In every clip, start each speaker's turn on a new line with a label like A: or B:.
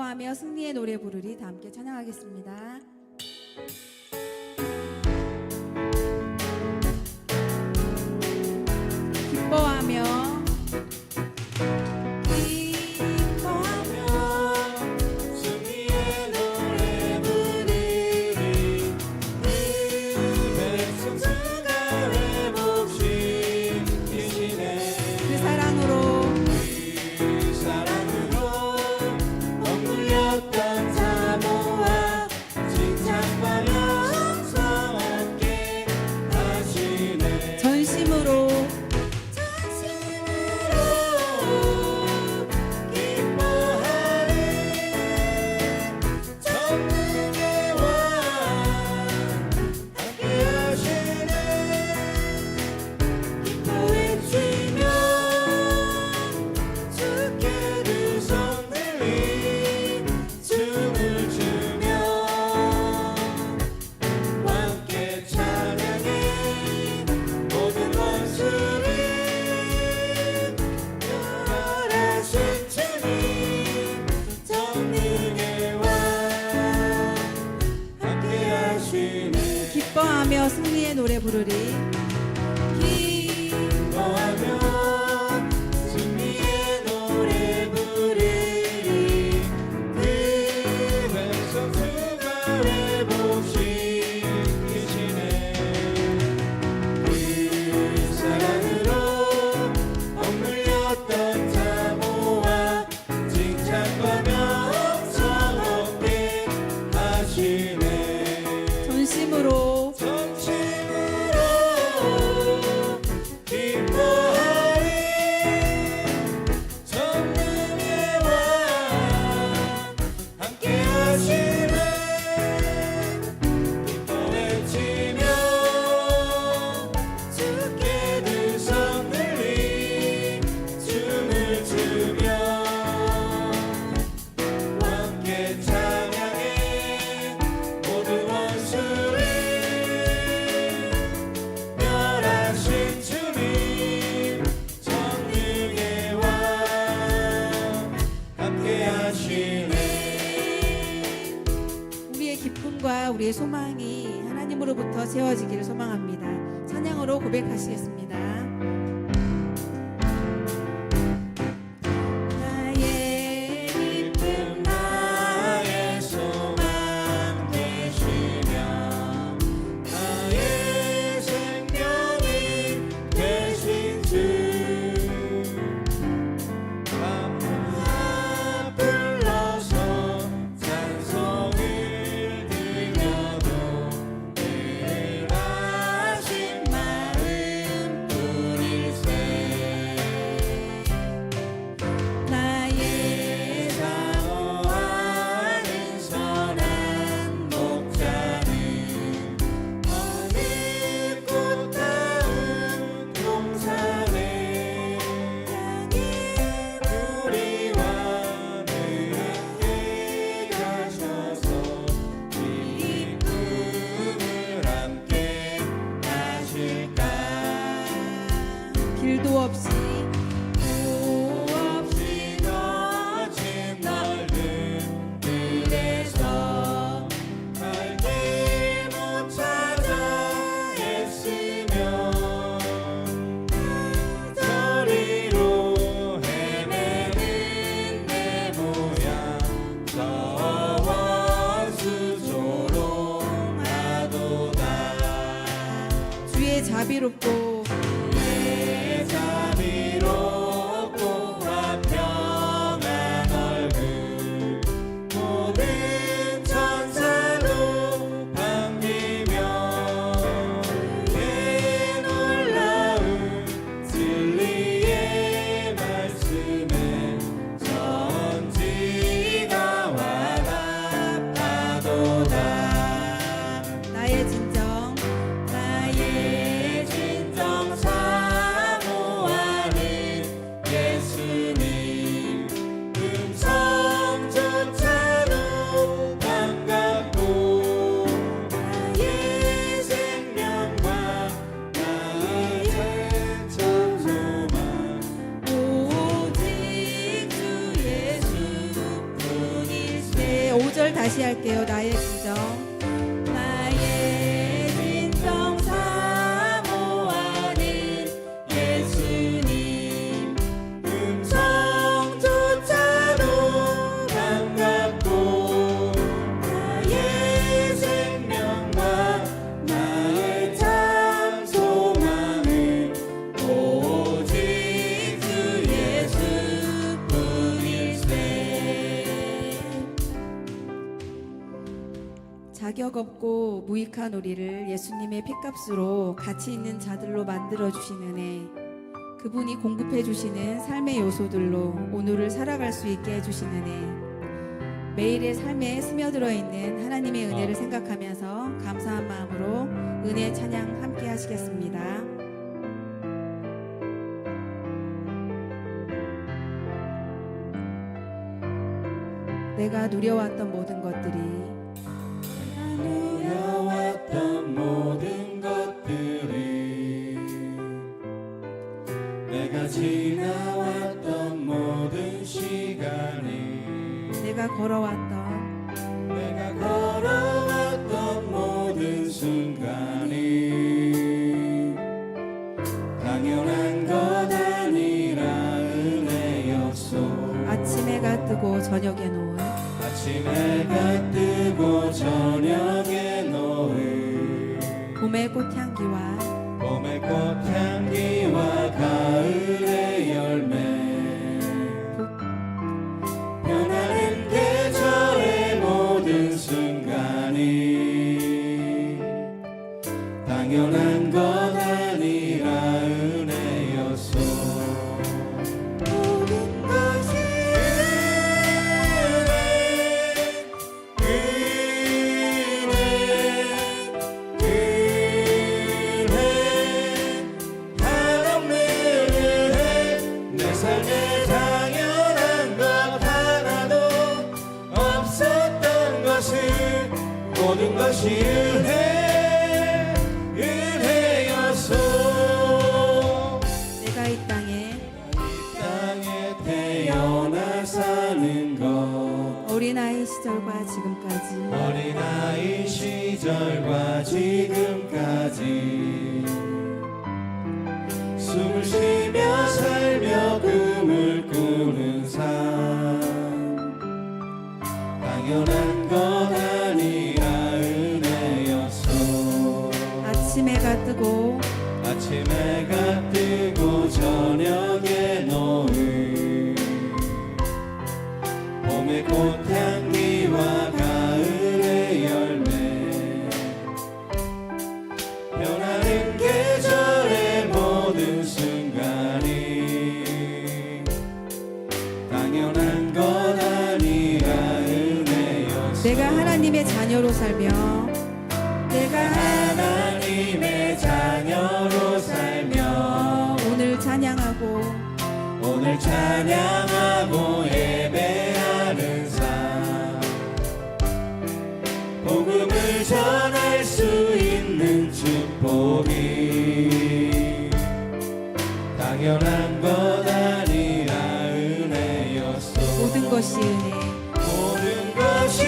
A: 기뻐하며 승리의 노래 부르리. 다 함께 찬양하겠습니다. 기뻐하며 기뻐하며 승리의 노래 부르리. 기뻐하며 승리의 노래 부르리. 그 백성수가 회복시키시네. 그 사랑으로 억눌렸던 사모와 칭찬과 명성 얻게 하시네. 전심으로 기뻐하리. 전능의 왕 함께 하시네. 기뻐 외치며 주께 두 손 들리 춤을 추며 함께 찬양해 모든 원수를 멸하신 주님 전능의 왕 함께 하시네. 우리의 기쁨과 우리의 소망이 하나님으로부터 세워지기를 소망합니다. 찬양으로 고백하시겠습니다. 나의 기쁨 나의 소망 되시며 나의 생명이 되신 주 불러서 찬송을 드려도 늘 하신 마음 뿐일세. 나의 사모하는 선한 목자는 어느 꽃다운 동산에 향해 우리와 늘 함께 가셔서 기쁨을 함께 하실까. 길도 없이 거친 넓은 길에서 갈 길 못 찾아 애쓰며 저리로 헤매는 내 모양 저 원수 조롱하도다. 주의 자비롭고 화평한 얼굴 모든 천사도 반기며 그의 놀라운 진리의 말씀에 전지가 와닿도다. 나의 진정
B: 구절 다시 할게요. 나의 진정. 나의 진정 사모하는 예수님
A: 음성조차도 반갑고 나의 생명과 나의 참 소망은 오직 주 예수뿐일세.
B: 자격 없고 무익한 우리를 예수님의 핏값으로 가치 있는 자들로 만들어 주신 은혜, 그분이 공급해 주시는 삶의 요소들로 오늘을 살아갈 수 있게 해주신 은혜, 매일의 삶에 스며들어 있는 하나님의 은혜를 생각하면서 감사한 마음으로 은혜 찬양 함께 하시겠습니다. 내가 누려왔던 모든 것들이
A: 누려왔던 모든 것들이 내가 지나왔던 모든 시간이
B: 내가 걸어왔던
A: 모든 순간이 당연한 것 아니라 은혜였소.
B: 아침 해가 뜨고 저녁에 노을,
A: 아침 해가 뜨고 저녁에 노을,
B: 봄의 꽃향기와
A: 가을의 열매, 변하는 계절의 모든 순간이 당연한 것 아니라 은혜였소. 모든 것이 삶에 당연한 것 하나도 없었던 것을 모든 것이 은혜였소.
B: 내가 이 땅에
A: 태어나 사는 것,
B: 어린아이 시절과 지금까지
A: 어린아이 시절과 지금까지 숨을 쉬며 살며 꿈을 꾸는 삶, 당연한 것 아니라 은혜였소.
B: 아침 해가 뜨고
A: 저녁에 노을, 봄의 꽃향기와 가을의 열매, 변하는 계절의 모든 순간이 당연한 것 아니라 은혜였소.
B: 내가 하나님의 자녀로 살며 내가
A: 하나님의 자녀로 살며 오늘 찬양하고 예배하는 삶, 복음을 전할 수 있는 축복이 당연한 것 아니라 은혜였소.
B: 모든 것이 은혜,
A: 모든 것이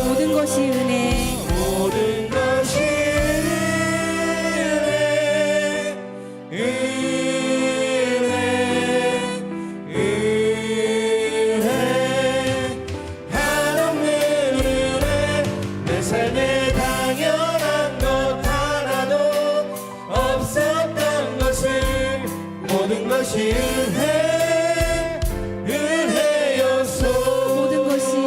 B: 모든 것이 은혜,
A: 모든 것이 은혜 한없는 은혜. 내 삶에 당연한 것 하나도 없었던 것을 모든 것이 은혜였소.
B: 모든 것이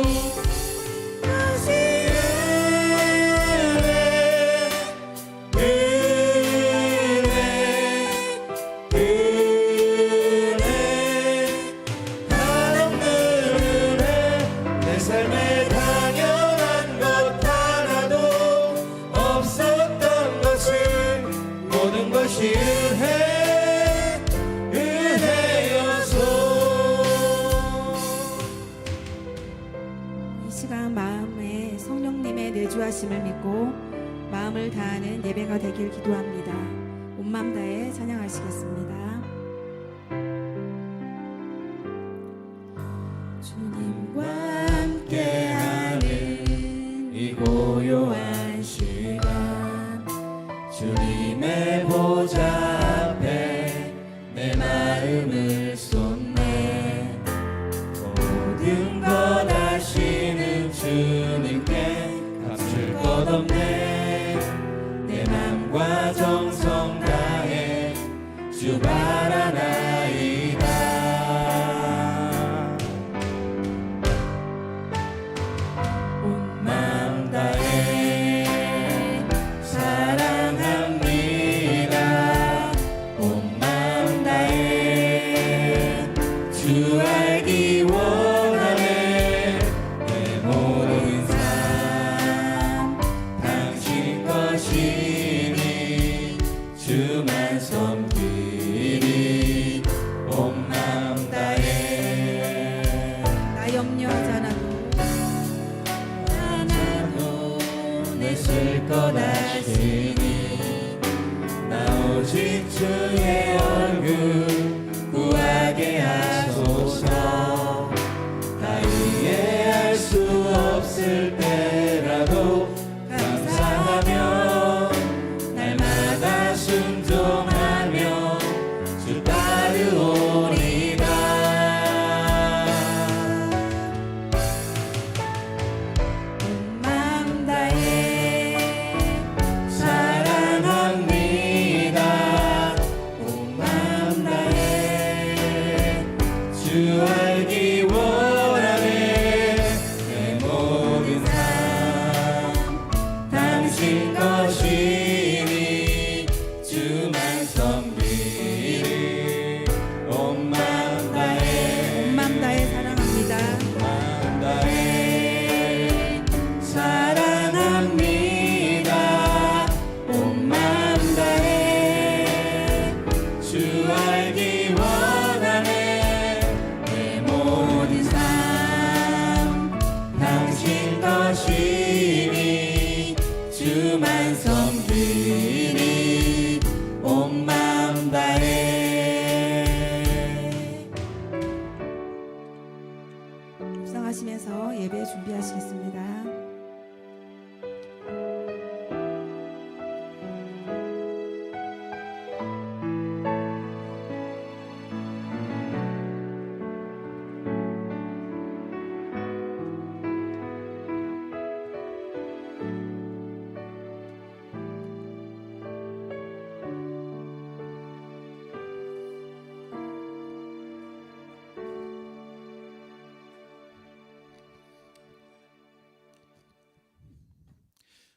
A: 삶에 당연한 것 하나도 없었던 것을 모든 것이 은혜여서.
B: 이 시간 마음에 성령님의 내주하심을 믿고 마음을 다하는 예배가 되길 기도합니다. 온 마음 다해 찬양하시겠습니다. 주님과 함께하는 이 고요한 시간,
A: 주님의 보좌 앞에 내 마음을 쏟네. 모든 것 아시는 주님께 값을 것 없네. 내 맘과 정성 다해 주 바라나이다. 온 마음 다해 사랑합니다. 온 마음 다해 주 알기 원하네. 내 모든 삶 당신 것이니 주만 섬기리. 온 마음 다해
B: 나 염려하지 않아도
A: 내 쓸 것 아시니. 나 오직 주의 얼굴 구하게 하소서. 다 이해할 수 없을 때라도 감사하며 날마다 순종하며 주 따르오리다.
B: 온 마음 다해
A: 사랑합니다. 온 마음 다해 주 알기 원하네. 내 모든 삶 당신 것이니 주만 섬기리. 온 마음 다해
B: 온 마음 다해 사랑합니다.
A: 마음 다해 사랑합니다. 온 마음 다해 주 알기 원하네. 내 모든 삶 당신 것이니 주만 섬기리. 온 마음 다해.
B: 묵상하시면서 예배 준비하시겠습니다.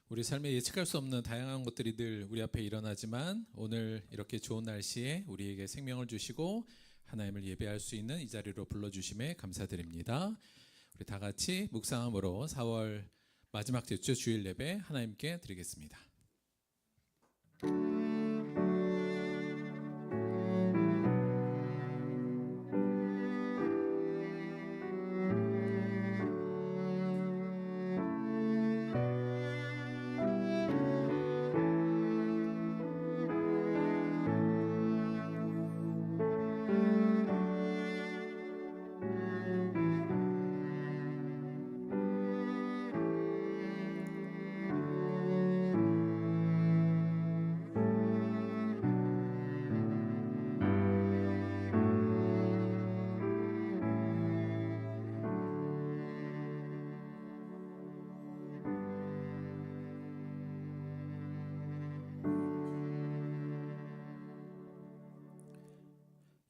C: 우리 삶에 예측할 수 없는 다양한 것들이 늘 우리 앞에 일어나지만 오늘 이렇게 좋은 날씨에 우리에게 생명을 주시고 하나님을 예배할 수 있는 이 자리로 불러주심에 감사드립니다. 우리 다 같이 묵상함으로 4월 마지막 주 주일 예배 하나님께 드리겠습니다.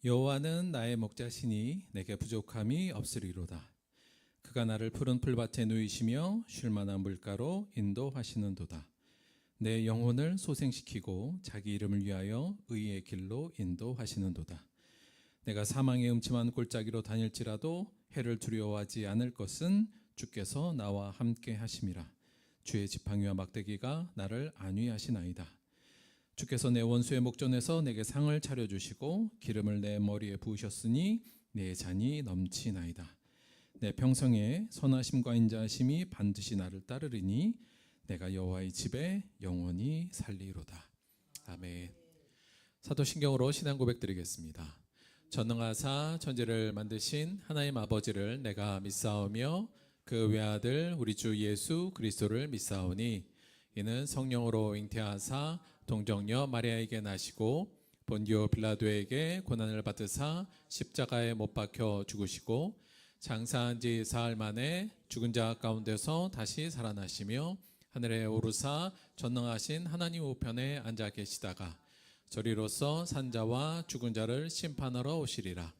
C: 여호와는 나의 목자시니 내게 부족함이 없으리로다. 그가 나를 푸른 풀밭에 누이시며 쉴 만한 물가로 인도하시는도다. 내 영혼을 소생시키고 자기 이름을 위하여 의의 길로 인도하시는도다. 내가 사망의 음침한 골짜기로 다닐지라도 해를 두려워하지 않을 것은 주께서 나와 함께 하심이라. 주의 지팡이와 막대기가 나를 안위하시나이다. 주께서 내 원수의 목전에서 내게 상을 차려주시고 기름을 내 머리에 부으셨으니 내 잔이 넘치나이다. 내 평생에 선하심과 인자하심이 반드시 나를 따르리니 내가 여호와의 집에 영원히 살리로다. 아멘. 사도신경으로 신앙 고백 드리겠습니다. 전능하사 천지를 만드신 하나님 아버지를 내가 믿사오며 그 외아들 우리 주 예수 그리스도를 믿사오니 이는 성령으로 잉태하사 동정녀 마리아에게 나시고 본디오 빌라도에게 고난을 받으사 십자가에 못 박혀 죽으시고 장사한 지 사흘 만에 죽은 자 가운데서 다시 살아나시며 하늘에 오르사 전능하신 하나님 우편에 앉아 계시다가 저리로서 산자와 죽은 자를 심판하러 오시리라.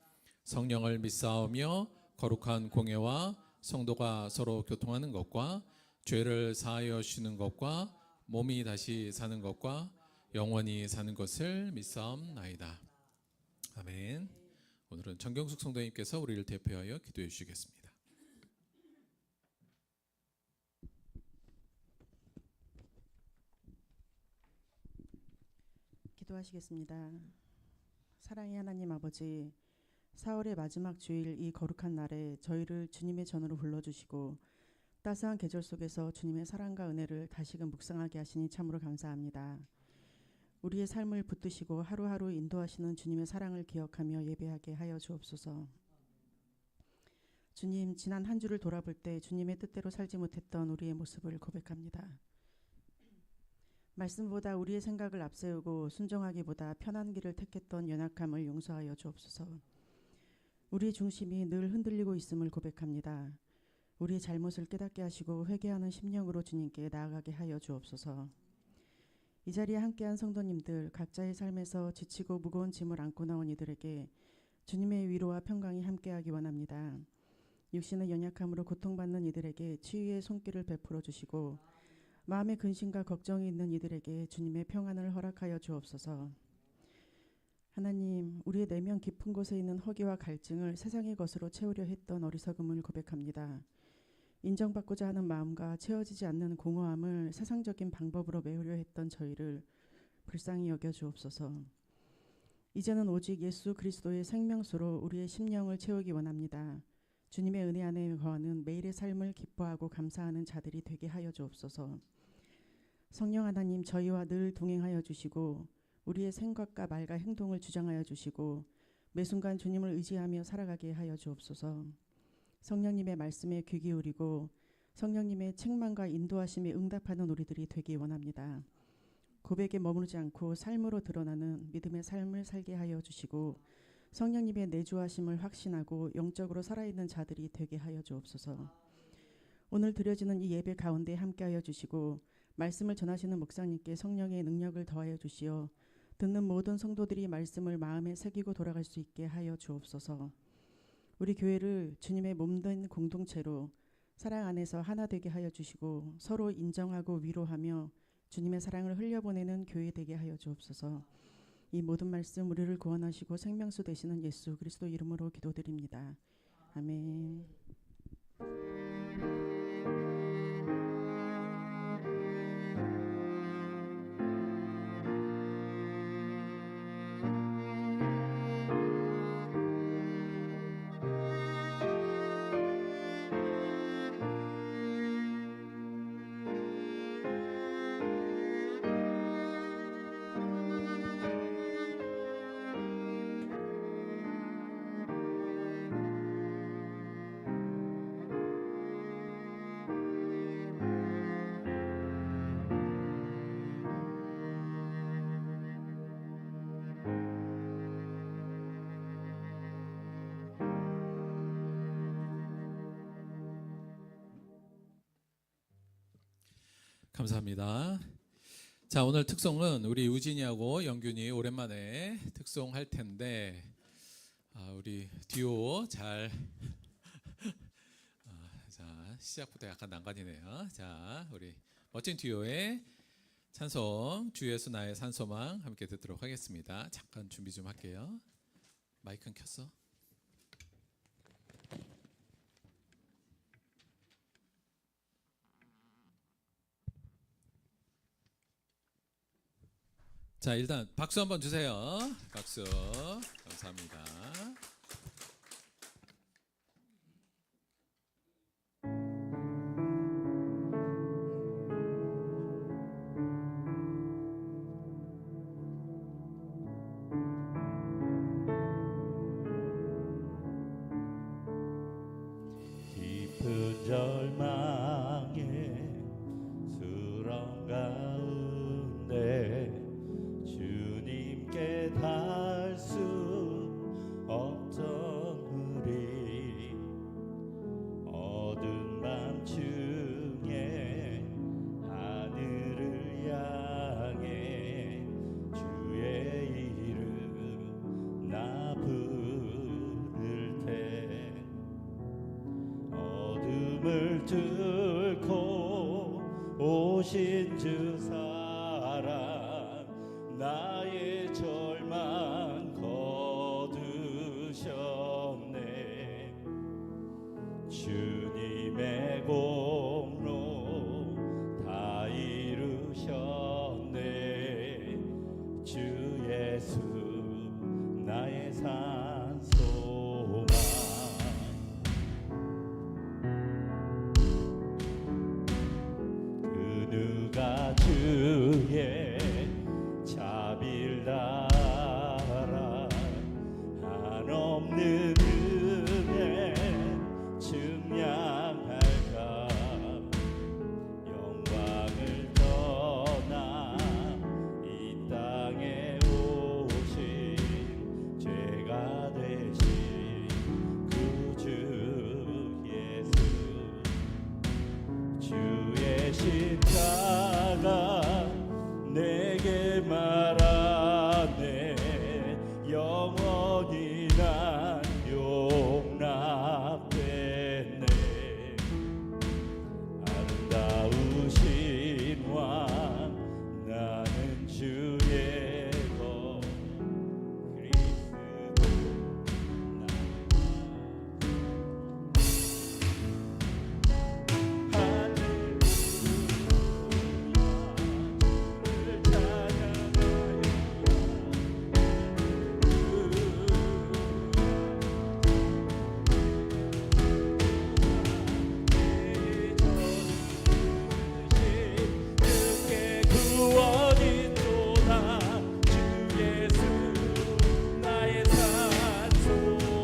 C: 성령을 믿사오며 거룩한 공예와 성도가 서로 교통하는 것과 죄를 사하여 주시는 것과 몸이 다시 사는 것과 영원히 사는 것을 믿사옵나이다. 아멘. 오늘은 정경숙 성도님께서 우리를 대표하여 기도해 주시겠습니다.
D: 기도하시겠습니다. 사랑의 하나님 아버지, 4월의 마지막 주일 이 거룩한 날에 저희를 주님의 전으로 불러주시고 따스한 계절 속에서 주님의 사랑과 은혜를 다시금 묵상하게 하시니 참으로 감사합니다. 우리의 삶을 붙드시고 하루하루 인도하시는 주님의 사랑을 기억하며 예배하게 하여 주옵소서. 주님, 지난 한 주를 돌아볼 때 주님의 뜻대로 살지 못했던 우리의 모습을 고백합니다. 말씀보다 우리의 생각을 앞세우고 순종하기보다 편한 길을 택했던 연약함을 용서하여 주옵소서. 우리의 중심이 늘 흔들리고 있음을 고백합니다. 우리의 잘못을 깨닫게 하시고 회개하는 심령으로 주님께 나아가게 하여 주옵소서. 이 자리에 함께한 성도님들 각자의 삶에서 지치고 무거운 짐을 안고 나온 이들에게 주님의 위로와 평강이 함께하기 원합니다. 육신의 연약함으로 고통받는 이들에게 치유의 손길을 베풀어 주시고 마음의 근심과 걱정이 있는 이들에게 주님의 평안을 허락하여 주옵소서. 하나님, 우리의 내면 깊은 곳에 있는 허기와 갈증을 세상의 것으로 채우려 했던 어리석음을 고백합니다. 인정받고자 하는 마음과 채워지지 않는 공허함을 세상적인 방법으로 메우려 했던 저희를 불쌍히 여겨 주옵소서. 이제는 오직 예수 그리스도의 생명수로 우리의 심령을 채우기 원합니다. 주님의 은혜 안에 거하는 매일의 삶을 기뻐하고 감사하는 자들이 되게 하여 주옵소서. 성령 하나님, 저희와 늘 동행하여 주시고 우리의 생각과 말과 행동을 주장하여 주시고 매 순간 주님을 의지하며 살아가게 하여 주옵소서. 성령님의 말씀에 귀 기울이고 성령님의 책망과 인도하심에 응답하는 우리들이 되기 원합니다. 고백에 머무르지 않고 삶으로 드러나는 믿음의 삶을 살게 하여 주시고 성령님의 내주하심을 확신하고 영적으로 살아있는 자들이 되게 하여 주옵소서. 오늘 드려지는 이 예배 가운데 함께하여 주시고 말씀을 전하시는 목사님께 성령의 능력을 더하여 주시어 듣는 모든 성도들이 말씀을 마음에 새기고 돌아갈 수 있게 하여 주옵소서. 우리 교회를 주님의 몸된 공동체로 사랑 안에서 하나 되게 하여 주시고 서로 인정하고 위로하며 주님의 사랑을 흘려보내는 교회 되게 하여 주옵소서. 이 모든 말씀 우리를 구원하시고 생명수 되시는 예수 그리스도 이름으로 기도드립니다. 아멘.
C: 감사합니다. 자, 오늘 특송은 우리 우진이하고 영균이 오랜만에 특송할 텐데 우리 듀오 잘 자, 시작부터 약간 난관이네요. 자, 우리 멋진 듀오의 찬송 주 예수 나의 산소망 함께 듣도록 하겠습니다. 잠깐 준비 좀 할게요. 마이크는 켰어? 자, 일단 박수 한번 주세요. 박수. 감사합니다.
A: 깊은 절망의 수렁 가운데 주님께 닿을 수 없던 우리 어두운 밤중에 하늘을 향해 주의 이름 나 부를 때 어둠을 뚫고 오신 주 사랑 나의 절망 거두셨네. 주님의 공로 다 이루셨네. 주 예수 나의 산소망. 그 누가 주의 자비를 따라 한없는 은혜 증량할까. 영광을 떠나 이 땅에 오신 죄가 되신 구주 예수. 주의 십자가 내게 말하네. 영원히 난 용납됐네. 아름다우신 왕 나는 주의 것 그리스도 구원이 또다. 주 예수 나의 산소망.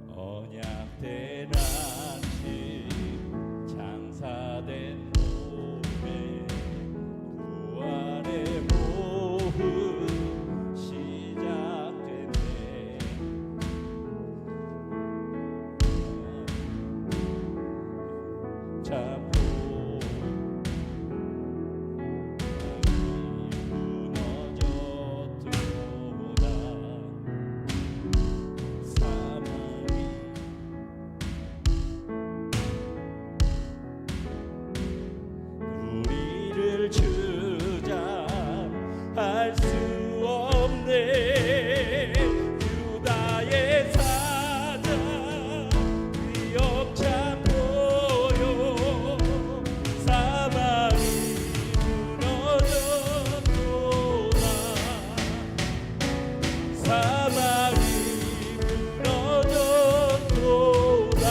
A: 언약된 안식 장사된 몸에 부활의 모험 시작됐네. 잡고 무너졌도다. 사망이 우리를 주장할 수 없네. 유다의 사자 위협찬 보여. 사망이 무너졌도다. 사망이 무너졌도다.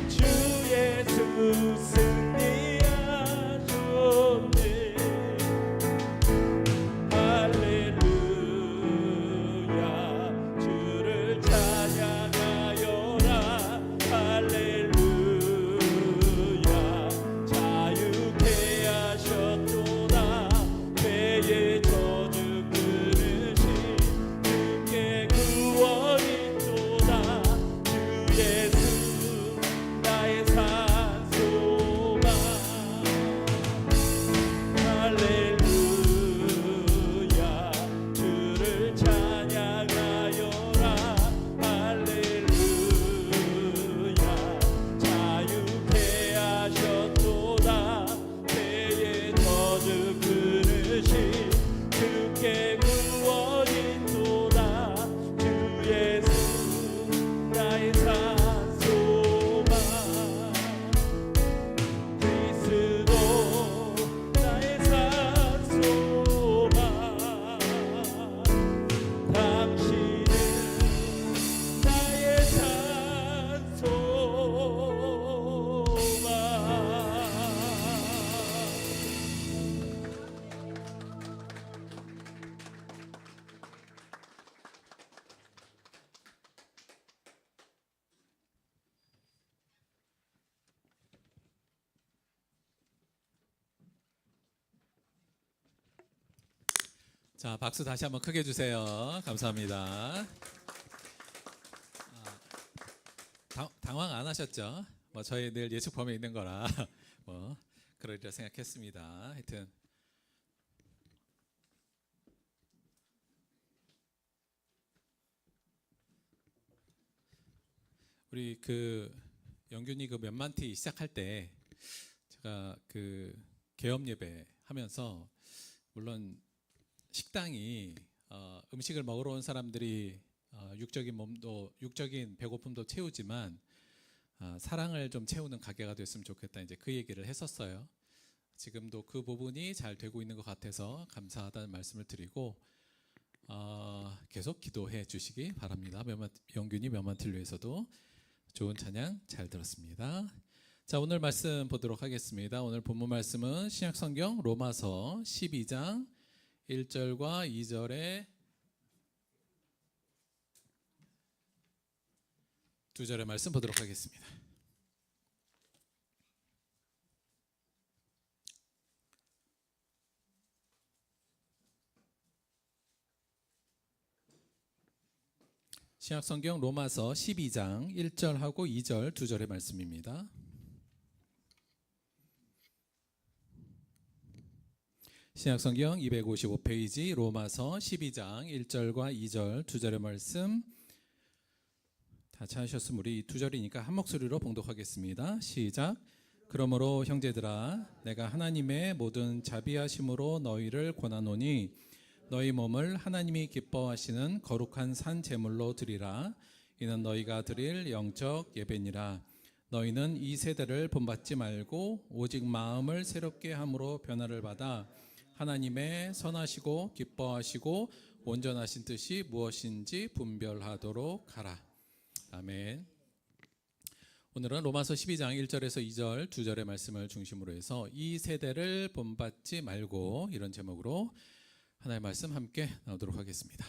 A: 주 예수 승리하셨네.
C: 자, 박수 다시 한번 크게 주세요. 감사합니다. 당황 안 하셨죠? 뭐 저희 늘 예측 범위에 있는 거라 뭐 그러리라 생각했습니다. 하여튼 우리 그 영균이 그 몇만티 시작할 때 제가 그 개업 예배 하면서 물론 식당이 음식을 먹으러 온 사람들이 육적인 배고픔도 채우지만 사랑을 좀 채우는 가게가 됐으면 좋겠다, 이제 그 얘기를 했었어요. 지금도 그 부분이 잘 되고 있는 것 같아서 감사하다는 말씀을 드리고 계속 기도해 주시기 바랍니다. 영균이 몇만티를 위해서도. 좋은 찬양 잘 들었습니다. 자, 오늘 말씀 보도록 하겠습니다. 오늘 본문 말씀은 신약성경 로마서 12장 1절과 2절의 두 절의 말씀 보도록 하겠습니다. 신약성경 로마서 12장 1절하고 2절 두 절의 말씀입니다. 신약성경 255페이지 로마서 12장 1절과 2절 두 절의 말씀 다 찾으셨으면 우리 두 절이니까 한 목소리로 봉독하겠습니다. 시작. 그러므로 형제들아 내가 하나님의 모든 자비하심으로 너희를 권하노니 너희 몸을 하나님이 기뻐하시는 거룩한 산 제물로 드리라. 이는 너희가 드릴 영적 예배니라. 너희는 이 세대를 본받지 말고 오직 마음을 새롭게 함으로 변화를 받아 하나님의 선하시고 기뻐하시고 온전하신 뜻이 무엇인지 분별하도록 하라. 아멘. 오늘은 로마서 12장 1절에서 2절 두 절의 말씀을 중심으로 해서 이 세대를 본받지 말고, 이런 제목으로 하나님의 말씀 함께 나오도록 하겠습니다.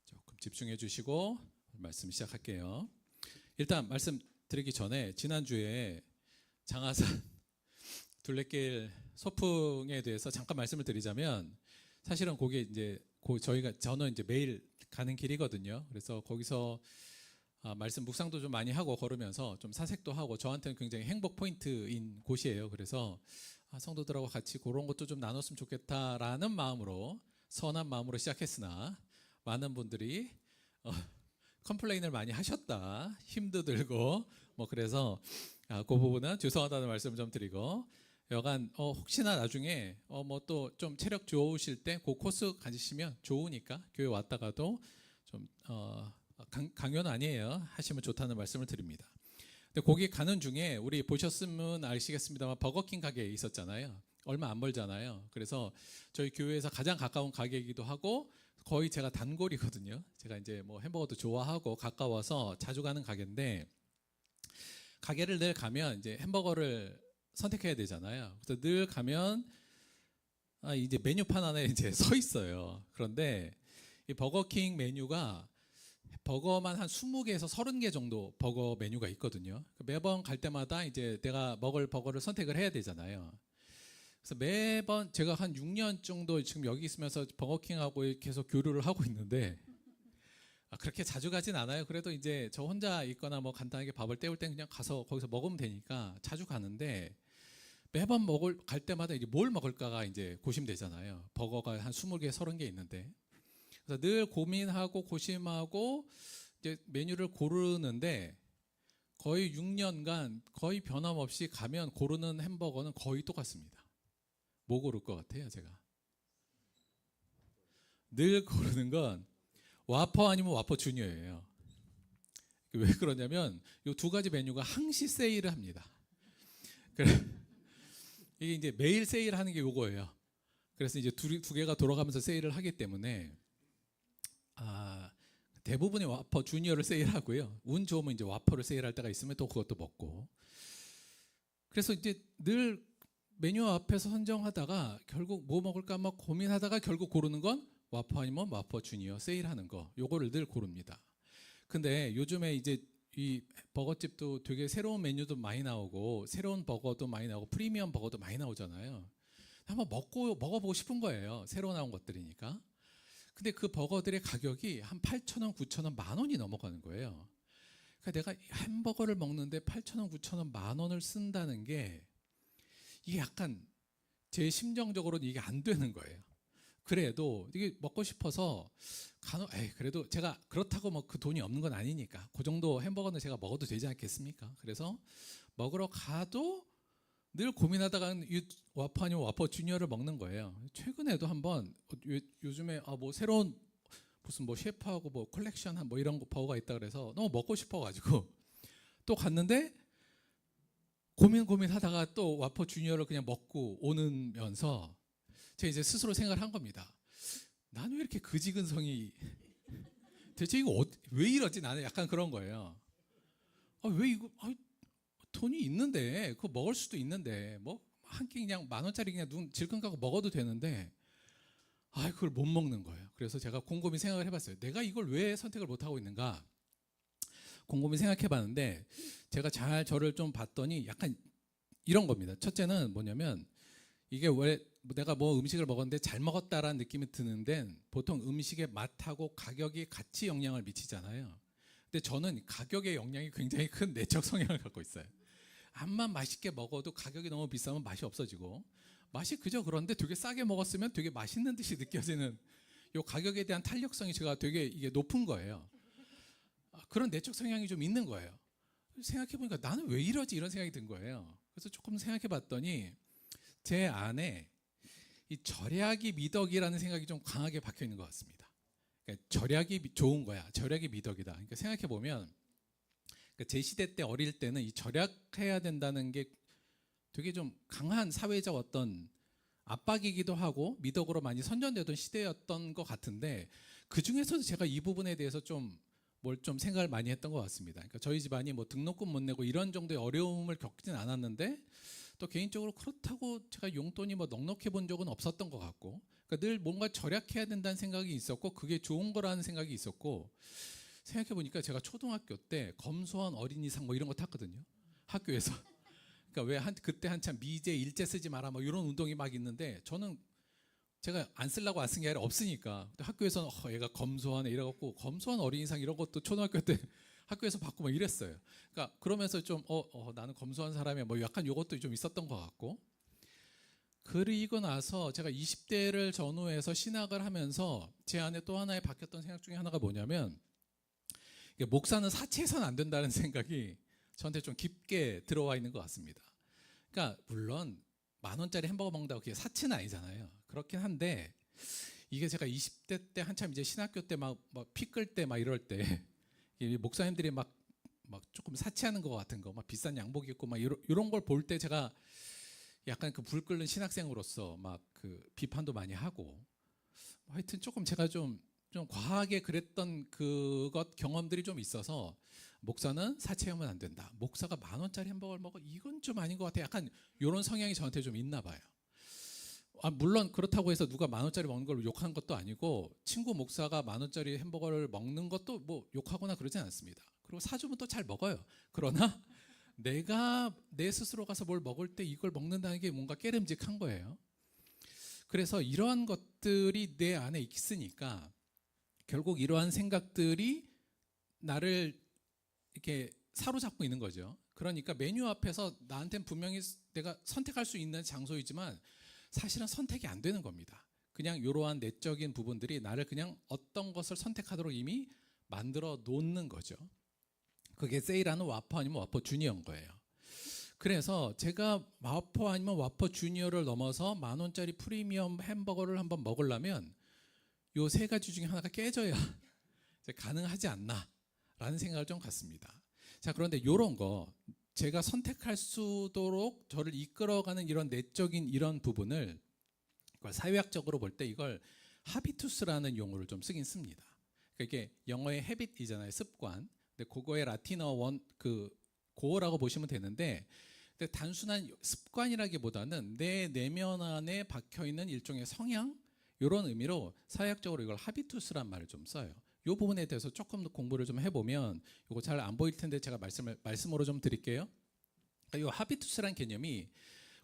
C: 조금 집중해 주시고 말씀 시작할게요. 일단 말씀 드리기 전에 지난주에 장하산 둘레길 소풍에 대해서 잠깐 말씀을 드리자면, 사실은 거기에 이제 저는 이제 매일 가는 길이거든요. 그래서 거기서 말씀 묵상도 좀 많이 하고 걸으면서 좀 사색도 하고 저한테는 굉장히 행복 포인트인 곳이에요. 그래서 성도들하고 같이 그런 것도 좀 나눴으면 좋겠다라는 마음으로, 선한 마음으로 시작했으나 많은 분들이 컴플레인을 많이 하셨다, 힘도 들고 뭐, 그래서 그 부분은 죄송하다는 말씀을 좀 드리고, 여간 혹시나 나중에 뭐 또 좀 체력 좋으실 때 그 코스 가지시면 좋으니까 교회 왔다가도 좀 강요는 아니에요, 하시면 좋다는 말씀을 드립니다. 근데 거기 가는 중에 우리 보셨으면 아시겠습니다만 버거킹 가게에 있었잖아요. 얼마 안 멀잖아요. 그래서 저희 교회에서 가장 가까운 가게이기도 하고 거의 제가 단골이거든요. 제가 이제 뭐 햄버거도 좋아하고 가까워서 자주 가는 가게인데, 가게를 늘 가면 이제 햄버거를 선택해야 되잖아요. 그래서 늘 가면 이제 메뉴판 안에 이제 서 있어요. 그런데 이 버거킹 메뉴가 버거만 한 20개에서 30개 정도 버거 메뉴가 있거든요. 매번 갈 때마다 이제 내가 먹을 버거를 선택을 해야 되잖아요. 그래서 매번 제가 한 6년 정도 지금 여기 있으면서 버거킹하고 계속 교류를 하고 있는데, 그렇게 자주 가진 않아요. 그래도 이제 저 혼자 있거나 뭐 간단하게 밥을 때울 땐 그냥 가서 거기서 먹으면 되니까 자주 가는데, 매번 갈 때마다 이게 뭘 먹을까가 이제 고심되잖아요. 버거가 한 20개, 30개 있는데. 그래서 늘 고민하고 고심하고 이제 메뉴를 고르는데, 거의 6년간 거의 변함없이 가면 고르는 햄버거는 거의 똑같습니다. 뭐 고를 것 같아요, 제가? 늘 고르는 건 와퍼 아니면 와퍼 주니어예요. 왜 그러냐면 이 두 가지 메뉴가 항시 세일을 합니다. 이게 이제 매일 세일하는 게 요거예요. 그래서 이제 두 개가 돌아가면서 세일을 하기 때문에 대부분의 와퍼 주니어를 세일하고요. 운 좋으면 이제 와퍼를 세일할 때가 있으면 또 그것도 먹고. 그래서 이제 늘 메뉴 앞에서 선정하다가 결국 뭐 먹을까 막 고민하다가 결국 고르는 건 와퍼 아니면 와퍼 주니어 세일하는 거, 요거를 늘 고릅니다. 근데 요즘에 이제 이 버거집도 되게 새로운 메뉴도 많이 나오고 새로운 버거도 많이 나오고 프리미엄 버거도 많이 나오잖아요. 한번 먹어보고 싶은 거예요. 새로 나온 것들이니까. 근데 그 버거들의 가격이 한 8,000원, 9,000원, 10,000원이 넘어가는 거예요. 그러니까 내가 햄버거를 먹는데 8,000원, 9,000원, 10,000원을 쓴다는 게 이게 약간 제 심정적으로는 이게 안 되는 거예요. 그래도 이게 먹고 싶어서 그래도 제가 그렇다고 뭐 그 돈이 없는 건 아니니까 그 정도 햄버거는 제가 먹어도 되지 않겠습니까? 그래서 먹으러 가도 늘 고민하다가 이 와퍼 아니면 와퍼 주니어를 먹는 거예요. 최근에도 한번 요즘에 뭐 새로운 무슨 뭐 셰프하고 뭐 컬렉션 한 뭐 이런 거 버거가 있다 그래서 너무 먹고 싶어가지고 또 갔는데 고민하다가 또 와퍼 주니어를 그냥 먹고 오면서 제가 이제 스스로 생각을 한 겁니다. 나는 왜 이렇게 그지근성이 대체 이거 왜 이러지? 나는 약간 그런 거예요. 왜 이거 돈이 있는데 그거 먹을 수도 있는데 뭐 한 끼 그냥 10,000원짜리 그냥 눈 질끈 감고 먹어도 되는데 그걸 못 먹는 거예요. 그래서 제가 곰곰이 생각을 해봤어요. 내가 이걸 왜 선택을 못 하고 있는가? 곰곰이 생각해봤는데 제가 잘 저를 좀 봤더니 약간 이런 겁니다. 첫째는 뭐냐면 이게 왜 내가 뭐 음식을 먹었는데 잘 먹었다라는 느낌이 드는 데는 보통 음식의 맛하고 가격이 같이 영향을 미치잖아요. 근데 저는 가격의 영향이 굉장히 큰 내적 성향을 갖고 있어요. 암만 맛있게 먹어도 가격이 너무 비싸면 맛이 없어지고 맛이 그저 그런데 되게 싸게 먹었으면 되게 맛있는 듯이 느껴지는 요 가격에 대한 탄력성이 제가 되게 이게 높은 거예요. 그런 내적 성향이 좀 있는 거예요. 생각해보니까 나는 왜 이러지 이런 생각이 든 거예요. 그래서 조금 생각해봤더니 제 안에 이 절약이 미덕이라는 생각이 좀 강하게 박혀 있는 것 같습니다. 그러니까 절약이 좋은 거야. 절약이 미덕이다. 그러니까 생각해 보면 제 시대 때 어릴 때는 이 절약해야 된다는 게 되게 좀 강한 사회적 어떤 압박이기도 하고 미덕으로 많이 선전되던 시대였던 것 같은데 그 중에서도 제가 이 부분에 대해서 좀 뭘 좀 생각을 많이 했던 것 같습니다. 그러니까 저희 집안이 뭐 등록금 못 내고 이런 정도의 어려움을 겪진 않았는데 또 개인적으로 그렇다고 제가 용돈이 뭐 넉넉해 본 적은 없었던 것 같고 그러니까 늘 뭔가 절약해야 된다는 생각이 있었고 그게 좋은 거라는 생각이 있었고 생각해 보니까 제가 초등학교 때 검소한 어린이상 뭐 이런 거 탔거든요. 학교에서. 그러니까 왜 그때 한참 미제 일제 쓰지 마라 뭐 이런 운동이 막 있는데 저는 제가 안 쓰려고 안 쓴 게 아니라 없으니까 학교에서는 얘가 검소하네 이래갖고 검소한 어린이상 이런 것도 초등학교 때 학교에서 받고 막 이랬어요. 그러니까 그러면서 좀 나는 검소한 사람이야 뭐 약간 요것도 좀 있었던 것 같고 그리고 나서 제가 20대를 전후해서 신학을 하면서 제 안에 또 하나의 바뀌었던 생각 중에 하나가 뭐냐면 목사는 사치해서는 안 된다는 생각이 저한테 좀 깊게 들어와 있는 것 같습니다. 그러니까 물론 10,000원짜리 햄버거 먹는다고 그게 사치는 아니잖아요. 그렇긴 한데 이게 제가 20대 때 한참 이제 신학교 때 막 피 끌 때 막 이럴 때 목사님들이 막 조금 사치하는 것 같은 거, 막 비싼 양복 입고 막 이런 걸 볼 때 제가 약간 그 불 끓는 신학생으로서 막 그 비판도 많이 하고 하여튼 조금 제가 좀 과하게 그랬던 그것 경험들이 좀 있어서 목사는 사치하면 안 된다. 목사가 10,000원짜리 햄버거를 먹어 이건 좀 아닌 것 같아. 약간 이런 성향이 저한테 좀 있나 봐요. 물론 그렇다고 해서 누가 10,000원짜리 먹는 걸 욕한 것도 아니고 친구 목사가 10,000원짜리 햄버거를 먹는 것도 뭐 욕하거나 그러지 않습니다. 그리고 사주면 또 잘 먹어요. 그러나 내가 내 스스로 가서 뭘 먹을 때 이걸 먹는다는 게 뭔가 깨름직한 거예요. 그래서 이러한 것들이 내 안에 있으니까 결국 이러한 생각들이 나를 이렇게 사로잡고 있는 거죠. 그러니까 메뉴 앞에서 나한테는 분명히 내가 선택할 수 있는 장소이지만 사실은 선택이 안 되는 겁니다. 그냥 이러한 내적인 부분들이 나를 그냥 어떤 것을 선택하도록 이미 만들어 놓는 거죠. 그게 세일하는 와퍼 아니면 와퍼 주니어인 거예요. 그래서 제가 와퍼 아니면 와퍼 주니어를 넘어서 10,000원짜리 프리미엄 햄버거를 한번 먹으려면 요 세 가지 중에 하나가 깨져야 가능하지 않나라는 생각을 좀 갖습니다. 자, 그런데 이런 거 제가 선택할 수 있도록 저를 이끌어가는 이런 내적인 이런 부분을 사회학적으로 볼 때 이걸 하비투스라는 용어를 좀 쓰긴 씁니다. 그러니까 이게 영어의 헤빗이잖아요, 습관. 근데 그거의 라틴어 고어라고 보시면 되는데, 근데 단순한 습관이라기보다는 내 내면 안에 박혀 있는 일종의 성향 이런 의미로 사회학적으로 이걸 하비투스란 말을 좀 써요. 이 부분에 대해서 조금 더 공부를 좀 해보면 이거 잘 안 보일 텐데 제가 말씀으로 좀 드릴게요. 이 하비투스란 개념이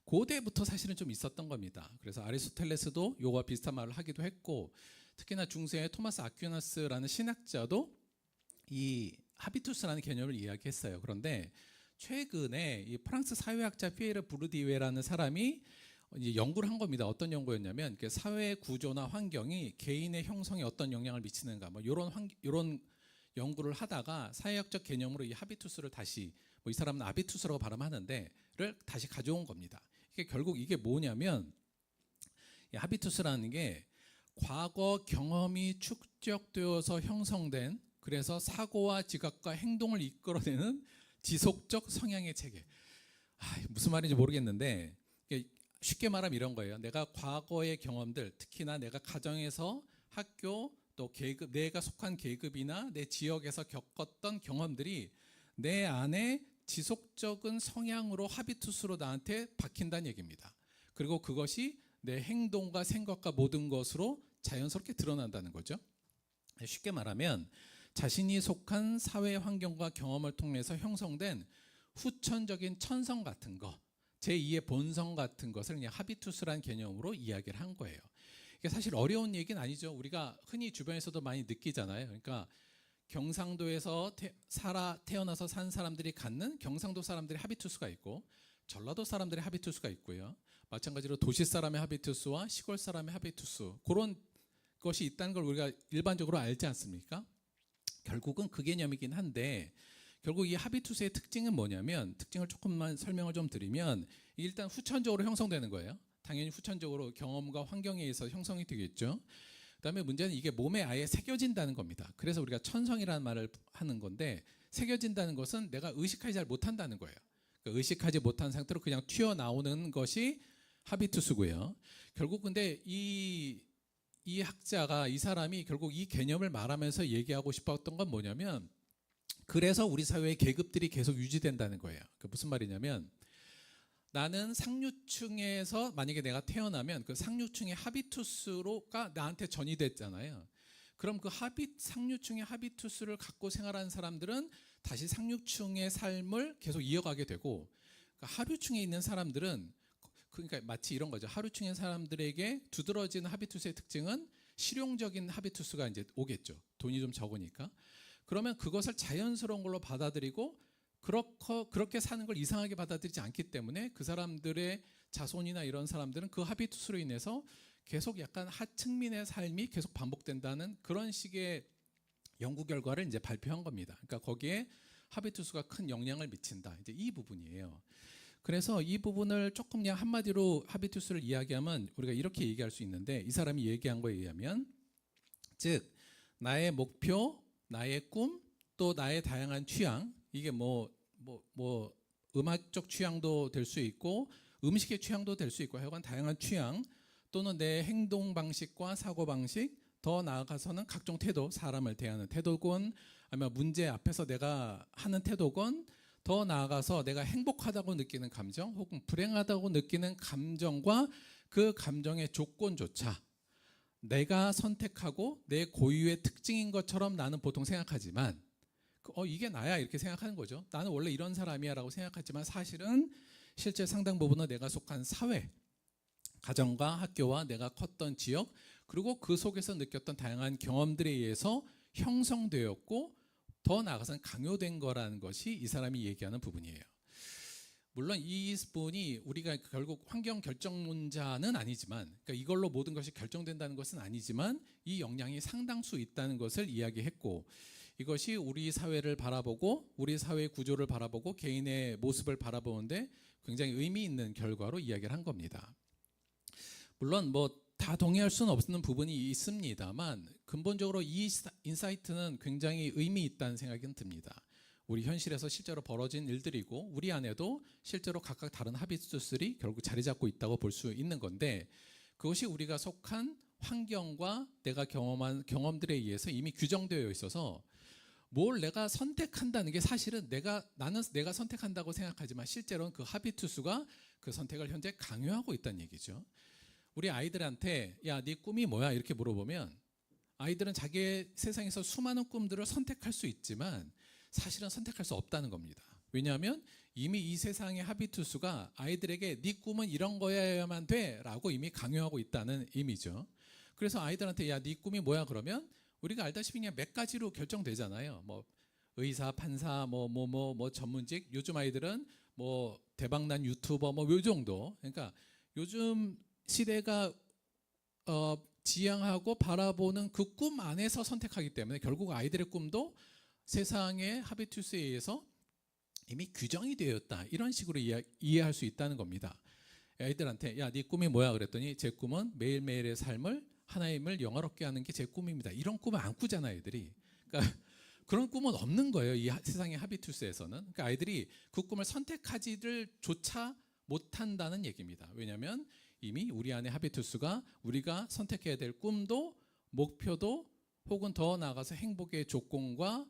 C: 고대부터 사실은 좀 있었던 겁니다. 그래서 아리스토텔레스도 요거와 비슷한 말을 하기도 했고, 특히나 중세의 토마스 아퀴나스라는 신학자도 이 하비투스라는 개념을 이야기했어요. 그런데 최근에 이 프랑스 사회학자 피에르 부르디웨라는 사람이 이제 연구를 한 겁니다. 어떤 연구였냐면 사회 구조나 환경이 개인의 형성에 어떤 영향을 미치는가, 뭐 이런 연구를 하다가 사회학적 개념으로 이 하비투스를 다시, 뭐 이 사람은 아비투스라고 발음하는데를 다시 가져온 겁니다. 이게 결국 이게 뭐냐면, 이 하비투스라는 게 과거 경험이 축적되어서 형성된, 그래서 사고와 지각과 행동을 이끌어내는 지속적 성향의 체계. 무슨 말인지 모르겠는데 쉽게 말하면 이런 거예요. 내가 과거의 경험들, 특히나 내가 가정에서, 학교, 또 계급, 내가 속한 계급이나 내 지역에서 겪었던 경험들이 내 안에 지속적인 성향으로 하비투스로 나한테 박힌다는 얘기입니다. 그리고 그것이 내 행동과 생각과 모든 것으로 자연스럽게 드러난다는 거죠. 쉽게 말하면 자신이 속한 사회 환경과 경험을 통해서 형성된 후천적인 천성 같은 거, 제2의 본성 같은 것을 그냥 하비투스라는 개념으로 이야기를 한 거예요. 이게 사실 어려운 얘기는 아니죠. 우리가 흔히 주변에서도 많이 느끼잖아요. 그러니까 경상도에서 태어나서 산 사람들이 갖는 경상도 사람들의 하비투스가 있고, 전라도 사람들의 하비투스가 있고요. 마찬가지로 도시 사람의 하비투스와 시골 사람의 하비투스, 그런 것이 있다는 걸 우리가 일반적으로 알지 않습니까? 결국은 그 개념이긴 한데, 결국 이 하비투스의 특징은 뭐냐면, 특징을 조금만 설명을 좀 드리면, 일단 후천적으로 형성되는 거예요. 당연히 후천적으로 경험과 환경에 의해서 형성이 되겠죠. 그다음에 문제는 이게 몸에 아예 새겨진다는 겁니다. 그래서 우리가 천성이라는 말을 하는 건데, 새겨진다는 것은 내가 의식하지 잘 못한다는 거예요. 그러니까 의식하지 못한 상태로 그냥 튀어나오는 것이 하비투스고요. 결국 근데 이 학자가, 이 사람이 결국 이 개념을 말하면서 얘기하고 싶었던 건 뭐냐면, 그래서 우리 사회의 계급들이 계속 유지된다는 거예요. 그 무슨 말이냐면, 나는 상류층에서 만약에 내가 태어나면 그 상류층의 하비투스가 나한테 전이됐잖아요. 그럼 그 상류층의 하비투스를 갖고 생활하는 사람들은 다시 상류층의 삶을 계속 이어가게 되고, 그러니까 하류층에 있는 사람들은, 그러니까 마치 이런 거죠. 하류층의 사람들에게 두드러지는 하비투스의 특징은 실용적인 하비투스가 이제 오겠죠. 돈이 좀 적으니까. 그러면 그것을 자연스러운 걸로 받아들이고, 그렇게 사는 걸 이상하게 받아들이지 않기 때문에 그 사람들의 자손이나 이런 사람들은 그 하비투스로 인해서 계속 약간 하층민의 삶이 계속 반복된다는 그런 식의 연구 결과를 이제 발표한 겁니다. 그러니까 거기에 하비투스가 큰 영향을 미친다. 이제 이 부분이에요. 그래서 이 부분을 조금 그냥 한마디로 하비투스를 이야기하면 우리가 이렇게 얘기할 수 있는데, 이 사람이 얘기한 거에 의하면, 즉 나의 목표, 나의 꿈, 또 나의 다양한 취향, 이게 뭐 음악적 취향도 될 수 있고 음식의 취향도 될 수 있고, 하여간 다양한 취향, 또는 내 행동 방식과 사고 방식, 더 나아가서는 각종 태도, 사람을 대하는 태도건, 아니면 문제 앞에서 내가 하는 태도건, 더 나아가서 내가 행복하다고 느끼는 감정 혹은 불행하다고 느끼는 감정과 그 감정의 조건조차 내가 선택하고 내 고유의 특징인 것처럼 나는 보통 생각하지만, 이게 나야 이렇게 생각하는 거죠. 나는 원래 이런 사람이야 라고 생각하지만, 사실은 실제 상당 부분은 내가 속한 사회, 가정과 학교와 내가 컸던 지역, 그리고 그 속에서 느꼈던 다양한 경험들에 의해서 형성되었고, 더 나아가서는 강요된 거라는 것이 이 사람이 얘기하는 부분이에요. 물론 이 분이 우리가 결국 환경 결정론자는 아니지만, 그러니까 이걸로 모든 것이 결정된다는 것은 아니지만, 이 영향이 상당수 있다는 것을 이야기했고, 이것이 우리 사회를 바라보고 우리 사회 구조를 바라보고 개인의 모습을 바라보는데 굉장히 의미 있는 결과로 이야기를 한 겁니다. 물론 다 동의할 수는 없는 부분이 있습니다만, 근본적으로 이 인사이트는 굉장히 의미 있다는 생각이 듭니다. 우리 현실에서 실제로 벌어진 일들이고, 우리 안에도 실제로 각각 다른 하비투스들이 결국 자리 잡고 있다고 볼 수 있는 건데, 그것이 우리가 속한 환경과 내가 경험한 경험들에 의해서 이미 규정되어 있어서, 뭘 내가 선택한다는 게 사실은 나는 내가 선택한다고 생각하지만 실제로는 그 하비투스가 그 선택을 현재 강요하고 있다는 얘기죠. 우리 아이들한테 야, 네 꿈이 뭐야? 이렇게 물어보면 아이들은 자기의 세상에서 수많은 꿈들을 선택할 수 있지만 사실은 선택할 수 없다는 겁니다. 왜냐하면 이미 이 세상의 하비투스가 아이들에게 네 꿈은 이런 거여야만 돼라고 이미 강요하고 있다는 의미죠. 그래서 아이들한테 야, 네 꿈이 뭐야 그러면 우리가 알다시피 그냥 몇 가지로 결정되잖아요. 뭐 의사, 판사, 뭐 전문직. 요즘 아이들은 뭐 대박난 유튜버 뭐 요 정도. 그러니까 요즘 시대가 지향하고 바라보는 그 꿈 안에서 선택하기 때문에 결국 아이들의 꿈도 세상의 하비투스에 의해서 이미 규정이 되었다. 이런 식으로 이해할 수 있다는 겁니다. 아이들한테 야, 네 꿈이 뭐야 그랬더니 제 꿈은 매일매일의 삶을 하나님을 영화롭게 하는 게 제 꿈입니다. 이런 꿈을 안 꾸잖아요, 애들이. 그러니까 그런 꿈은 없는 거예요, 이 세상의 하비투스에서는. 그러니까 아이들이 그 꿈을 선택하지를 조차 못한다는 얘기입니다. 왜냐하면 이미 우리 안에 하비투스가 우리가 선택해야 될 꿈도 목표도 혹은 더 나아가서 행복의 조건과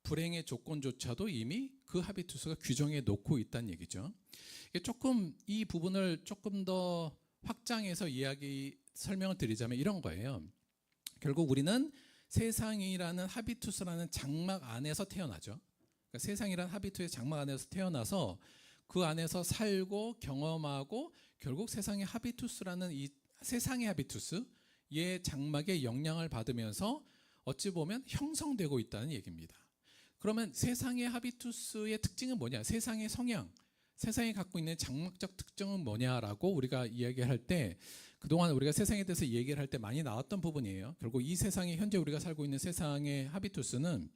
C: 불행의 조건조차도 이미 그 하비투스가 규정해 놓고 있다는 얘기죠. 조금 이 부분을 조금 더 확장해서 설명을 드리자면 이런 거예요. 결국 우리는 세상이라는 하비투스라는 장막 안에서 태어나죠. 그러니까 세상이라는 하비투스의 장막 안에서 태어나서 그 안에서 살고 경험하고 결국 세상의 하비투스라는 이 세상의 하비투스의 장막에 영향을 받으면서 어찌 보면 형성되고 있다는 얘기입니다. 그러면 세상의 하비투스의 특징은 뭐냐? 세상의 성향, 세상이 갖고 있는 장막적 특징은 뭐냐라고 우리가 이야기할 때 그동안 우리가 세상에 대해서 얘기를 할 때 많이 나왔던 부분이에요. 결국 이 세상에 현재 우리가 살고 있는 세상의 하비투스는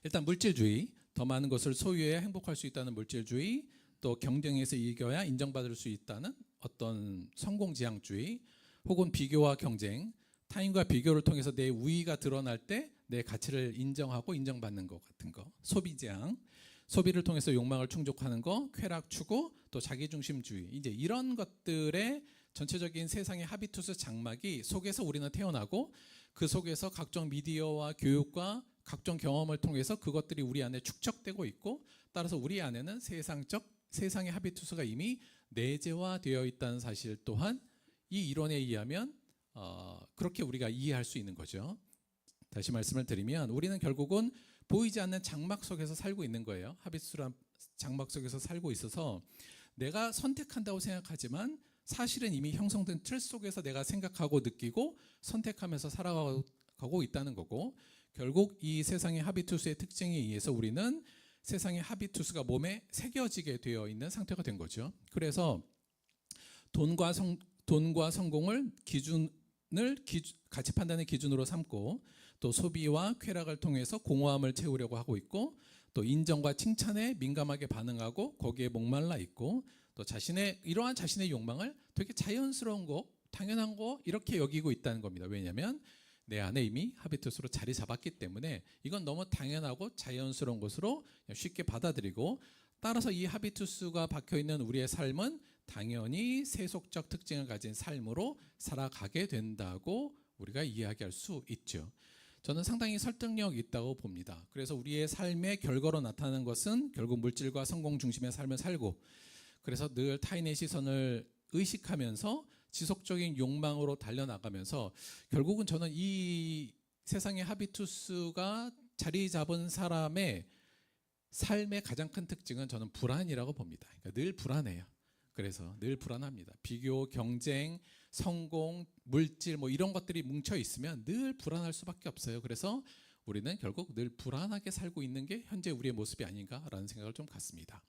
C: 일단 물질주의, 더 많은 것을 소유해야 행복할 수 있다는 물질주의, 또 경쟁에서 이겨야 인정받을 수 있다는 어떤 성공지향주의, 혹은 비교와 경쟁, 타인과 비교를 통해서 내 우위가 드러날 때 내 가치를 인정하고 인정받는 것 같은 거, 소비지향, 소비를 통해서 욕망을 충족하는 거, 쾌락 추구, 또 자기중심주의, 이제 이런 것들의 전체적인 세상의 하비투스 장막이 속에서 우리는 태어나고 그 속에서 각종 미디어와 교육과 각종 경험을 통해서 그것들이 우리 안에 축적되고 있고 따라서 우리 안에는 세상의 하비투스가 이미 내재화되어 있다는 사실 또한 이 이론에 의하면 그렇게 우리가 이해할 수 있는 거죠. 다시 말씀을 드리면 우리는 결국은 보이지 않는 장막 속에서 살고 있는 거예요. 하비투스란 장막 속에서 살고 있어서 내가 선택한다고 생각하지만 사실은 이미 형성된 틀 속에서 내가 생각하고 느끼고 선택하면서 살아가고 있다는 거고 결국 이 세상의 하비투스의 특징에 의해서 우리는 세상의 하비투스가 몸에 새겨지게 되어 있는 상태가 된 거죠. 그래서 돈과 성공을 가치 판단의 기준으로 삼고 또 소비와 쾌락을 통해서 공허함을 채우려고 하고 있고 또 인정과 칭찬에 민감하게 반응하고 거기에 목말라 있고 또 이러한 자신의 욕망을 되게 자연스러운 거, 당연한 거 이렇게 여기고 있다는 겁니다. 왜냐하면 내 안에 이미 하비투스로 자리 잡았기 때문에 이건 너무 당연하고 자연스러운 것으로 쉽게 받아들이고 따라서 이 하비투스가 박혀있는 우리의 삶은 당연히 세속적 특징을 가진 삶으로 살아가게 된다고 우리가 이야기할 수 있죠. 저는 상당히 설득력 있다고 봅니다. 그래서 우리의 삶의 결과로 나타나는 것은 결국 물질과 성공 중심의 삶을 살고 그래서 늘 타인의 시선을 의식하면서 지속적인 욕망으로 달려나가면서 결국은 저는 이 세상의 하비투스가 자리 잡은 사람의 삶의 가장 큰 특징은 저는 불안이라고 봅니다. 그러니까 늘 불안해요. 그래서 늘 불안합니다. 비교, 경쟁, 성공, 물질 뭐 이런 것들이 뭉쳐 있으면 늘 불안할 수밖에 없어요. 그래서 우리는 결국 늘 불안하게 살고 있는 게 현재 우리의 모습이 아닌가라는 생각을 좀 갖습니다.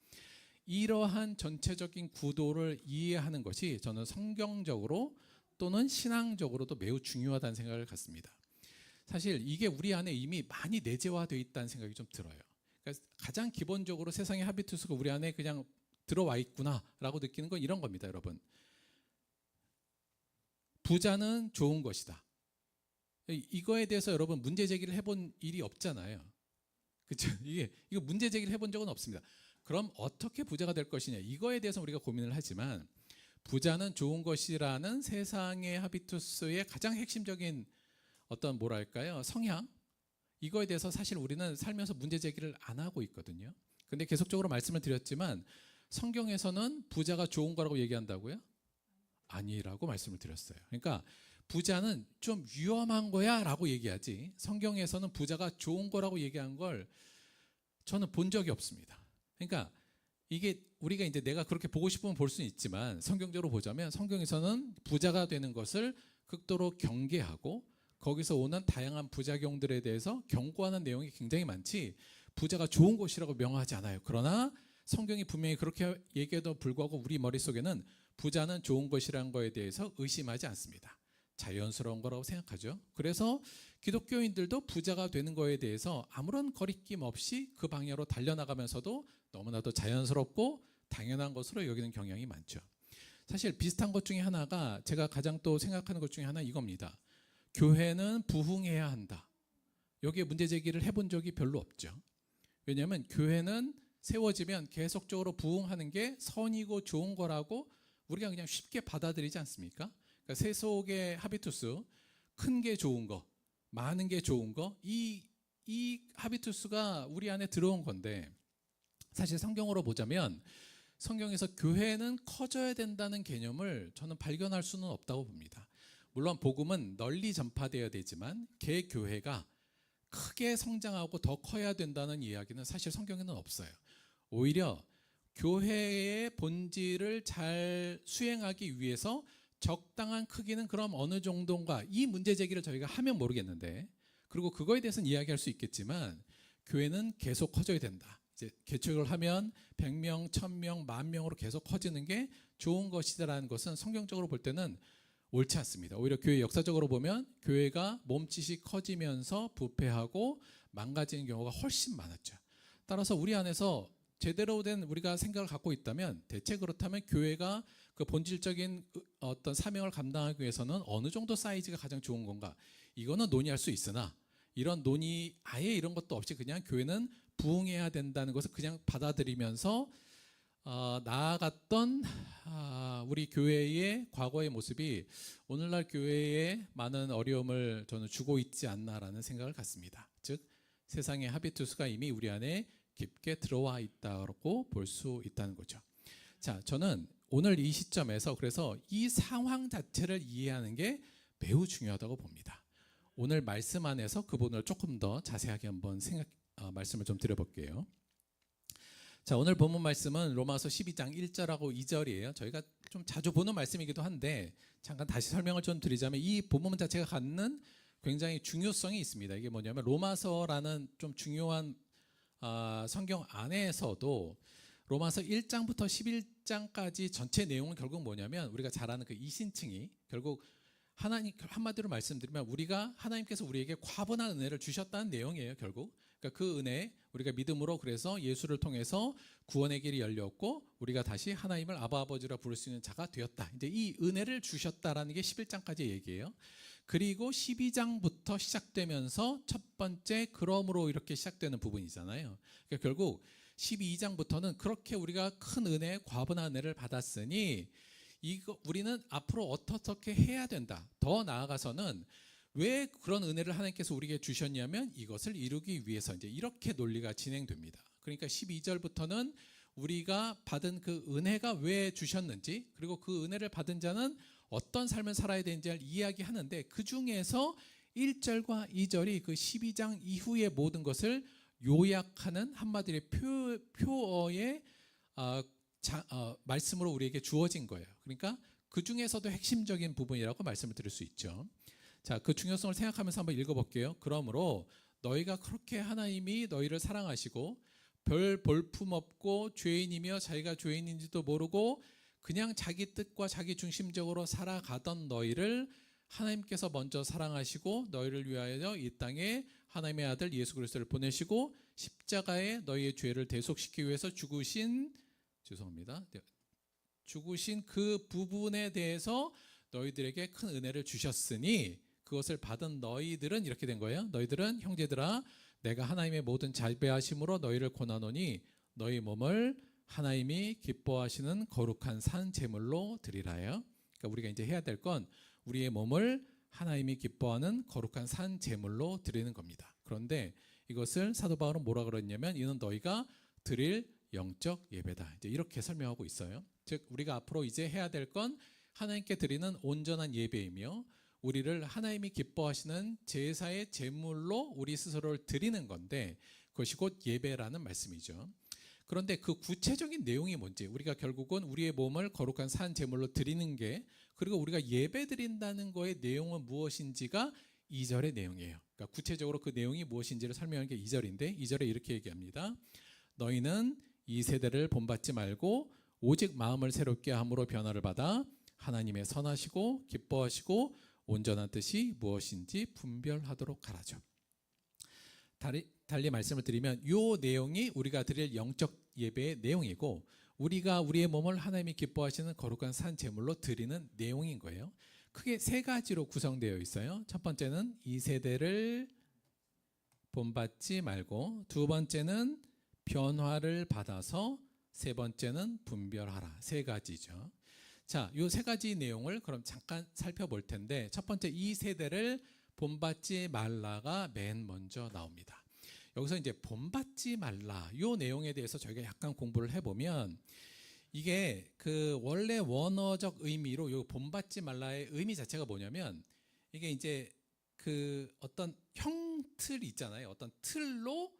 C: 이러한 전체적인 구도를 이해하는 것이 저는 성경적으로 또는 신앙적으로도 매우 중요하다는 생각을 갖습니다. 사실 이게 우리 안에 이미 많이 내재화되어 있다는 생각이 좀 들어요. 그러니까 가장 기본적으로 세상의 하비투스가 우리 안에 그냥 들어와 있구나라고 느끼는 건 이런 겁니다, 여러분. 부자는 좋은 것이다. 이거에 대해서 여러분 문제 제기를 해본 일이 없잖아요. 그렇죠? 이거 문제 제기를 해본 적은 없습니다. 그럼 어떻게 부자가 될 것이냐 이거에 대해서 우리가 고민을 하지만 부자는 좋은 것이라는 세상의 하비투스의 가장 핵심적인 어떤 뭐랄까요 성향 이거에 대해서 사실 우리는 살면서 문제 제기를 안 하고 있거든요. 근데 계속적으로 말씀을 드렸지만 성경에서는 부자가 좋은 거라고 얘기한다고요? 아니라고 말씀을 드렸어요. 그러니까 부자는 좀 위험한 거야 라고 얘기하지 성경에서는 부자가 좋은 거라고 얘기한 걸 저는 본 적이 없습니다. 그러니까 이게 우리가 이제 내가 그렇게 보고 싶으면 볼 수는 있지만 성경적으로 보자면 성경에서는 부자가 되는 것을 극도로 경계하고 거기서 오는 다양한 부작용들에 대해서 경고하는 내용이 굉장히 많지 부자가 좋은 것이라고 명하지 않아요. 그러나 성경이 분명히 그렇게 얘기해도 불구하고 우리 머릿속에는 부자는 좋은 것이라는 거에 대해서 의심하지 않습니다. 자연스러운 거라고 생각하죠. 그래서 기독교인들도 부자가 되는 거에 대해서 아무런 거리낌 없이 그 방향으로 달려나가면서도 너무나도 자연스럽고 당연한 것으로 여기는 경향이 많죠. 사실 비슷한 것 중에 하나가 제가 가장 또 생각하는 것 중에 하나 이겁니다. 교회는 부흥해야 한다. 여기에 문제 제기를 해본 적이 별로 없죠. 왜냐하면 교회는 세워지면 계속적으로 부흥하는 게 선이고 좋은 거라고 우리가 그냥 쉽게 받아들이지 않습니까? 그러니까 세속의 하비투스, 큰 게 좋은 거, 많은 게 좋은 거, 이 하비투스가 우리 안에 들어온 건데 사실 성경으로 보자면 성경에서 교회는 커져야 된다는 개념을 저는 발견할 수는 없다고 봅니다. 물론 복음은 널리 전파되어야 되지만 개교회가 크게 성장하고 더 커야 된다는 이야기는 사실 성경에는 없어요. 오히려 교회의 본질을 잘 수행하기 위해서 적당한 크기는 그럼 어느 정도인가 이 문제 제기를 저희가 하면 모르겠는데 그리고 그거에 대해서는 이야기할 수 있겠지만 교회는 계속 커져야 된다. 이제 개척을 하면 100명, 1000명, 10,000명으로 계속 커지는 게 좋은 것이다라는 것은 성경적으로 볼 때는 옳지 않습니다. 오히려 교회 역사적으로 보면 교회가 몸짓이 커지면서 부패하고 망가지는 경우가 훨씬 많았죠. 따라서 우리 안에서 제대로 된 우리가 생각을 갖고 있다면 대체 그렇다면 교회가 그 본질적인 어떤 사명을 감당하기 위해서는 어느 정도 사이즈가 가장 좋은 건가? 이거는 논의할 수 있으나 이런 논의 아예 이런 것도 없이 그냥 교회는 부흥해야 된다는 것을 그냥 받아들이면서 나아갔던 우리 교회의 과거의 모습이 오늘날 교회에 많은 어려움을 저는 주고 있지 않나라는 생각을 갖습니다. 즉 세상의 하비투스가 이미 우리 안에 깊게 들어와 있다고 볼 수 있다는 거죠. 자, 저는 오늘 이 시점에서 그래서 이 상황 자체를 이해하는 게 매우 중요하다고 봅니다. 오늘 말씀 안에서 그 부분을 조금 더 자세하게 한번 말씀을 좀 드려볼게요. 자, 오늘 본문 말씀은 로마서 12장 1절하고 2절이에요. 저희가 좀 자주 보는 말씀이기도 한데 잠깐 다시 설명을 좀 드리자면 이 본문 자체가 갖는 굉장히 중요성이 있습니다. 이게 뭐냐면 로마서라는 좀 중요한 성경 안에서도 로마서 1장부터 11장까지 전체 내용은 결국 뭐냐면 우리가 잘 아는 그 이신칭이 결국 하나님 한마디로 말씀드리면 우리가 하나님께서 우리에게 과분한 은혜를 주셨다는 내용이에요. 결국 그러니까 그 은혜 우리가 믿음으로 그래서 예수를 통해서 구원의 길이 열렸고 우리가 다시 하나님을 아바 아버지라 부를 수 있는 자가 되었다. 이제 이 은혜를 주셨다라는 게 11장까지 얘기예요. 그리고 12장부터 시작되면서 첫 번째 그러므로 이렇게 시작되는 부분이잖아요. 그러니까 결국 12장부터는 그렇게 우리가 큰 은혜, 과분한 은혜를 받았으니 우리는 앞으로 어떻게 해야 된다. 더 나아가서는 왜 그런 은혜를 하나님께서 우리에게 주셨냐면 이것을 이루기 위해서 이제 이렇게 논리가 진행됩니다. 그러니까 12절부터는 우리가 받은 그 은혜가 왜 주셨는지 그리고 그 은혜를 받은 자는 어떤 삶을 살아야 되는지를 이야기하는데 그 중에서 1절과 2절이 그 12장 이후의 모든 것을 요약하는 한마디로 표어의 말씀으로 우리에게 주어진 거예요. 그러니까 그 중에서도 핵심적인 부분이라고 말씀을 드릴 수 있죠. 자, 그 중요성을 생각하면서 한번 읽어볼게요. 그러므로 너희가 그렇게 하나님이 너희를 사랑하시고 별 볼품 없고 죄인이며 자기가 죄인인지도 모르고 그냥 자기 뜻과 자기 중심적으로 살아가던 너희를 하나님께서 먼저 사랑하시고 너희를 위하여 이 땅에 하나님의 아들 예수 그리스도를 보내시고 십자가에 너희의 죄를 대속시키기 위해서 죽으신 그 부분에 대해서 너희들에게 큰 은혜를 주셨으니 그것을 받은 너희들은 이렇게 된 거예요. 너희들은 형제들아 내가 하나님의 모든 자비하심으로 너희를 권하노니 너희 몸을 하나님이 기뻐하시는 거룩한 산 제물로 드리라요. 그러니까 우리가 이제 해야 될 건 우리의 몸을 하나님이 기뻐하는 거룩한 산 제물로 드리는 겁니다. 그런데 이것을 사도 바울은 뭐라 그랬냐면 이는 너희가 드릴 영적 예배다. 이제 이렇게 설명하고 있어요. 즉 우리가 앞으로 이제 해야 될 건 하나님께 드리는 온전한 예배이며 우리를 하나님이 기뻐하시는 제사의 제물로 우리 스스로를 드리는 건데 그것이 곧 예배라는 말씀이죠. 그런데 그 구체적인 내용이 뭔지, 우리가 결국은 우리의 몸을 거룩한 산 제물로 드리는 게, 그리고 우리가 예배 드린다는 거의 내용은 무엇인지가 2절의 내용이에요. 그러니까 구체적으로 그 내용이 무엇인지를 설명하는 게 2절인데 2절에 이렇게 얘기합니다. 너희는 이 세대를 본받지 말고 오직 마음을 새롭게 함으로 변화를 받아 하나님의 선하시고 기뻐하시고 온전한 뜻이 무엇인지 분별하도록 하라죠. 달리 말씀을 드리면 이 내용이 우리가 드릴 영적 예배의 내용이고, 우리가 우리의 몸을 하나님이 기뻐하시는 거룩한 산 제물로 드리는 내용인 거예요. 크게 세 가지로 구성되어 있어요. 첫 번째는 이 세대를 본받지 말고, 두 번째는 변화를 받아서, 세 번째는 분별하라. 세 가지죠. 자, 이 세 가지 내용을 그럼 잠깐 살펴볼 텐데, 첫 번째 이 세대를 본받지 말라가 맨 먼저 나옵니다. 여기서 이제 본받지 말라 이 내용에 대해서 저희가 약간 공부를 해보면, 이게 그 원래 원어적 의미로 요 본받지 말라의 의미 자체가 뭐냐면, 이게 이제 그 어떤 형틀 있잖아요. 어떤 틀로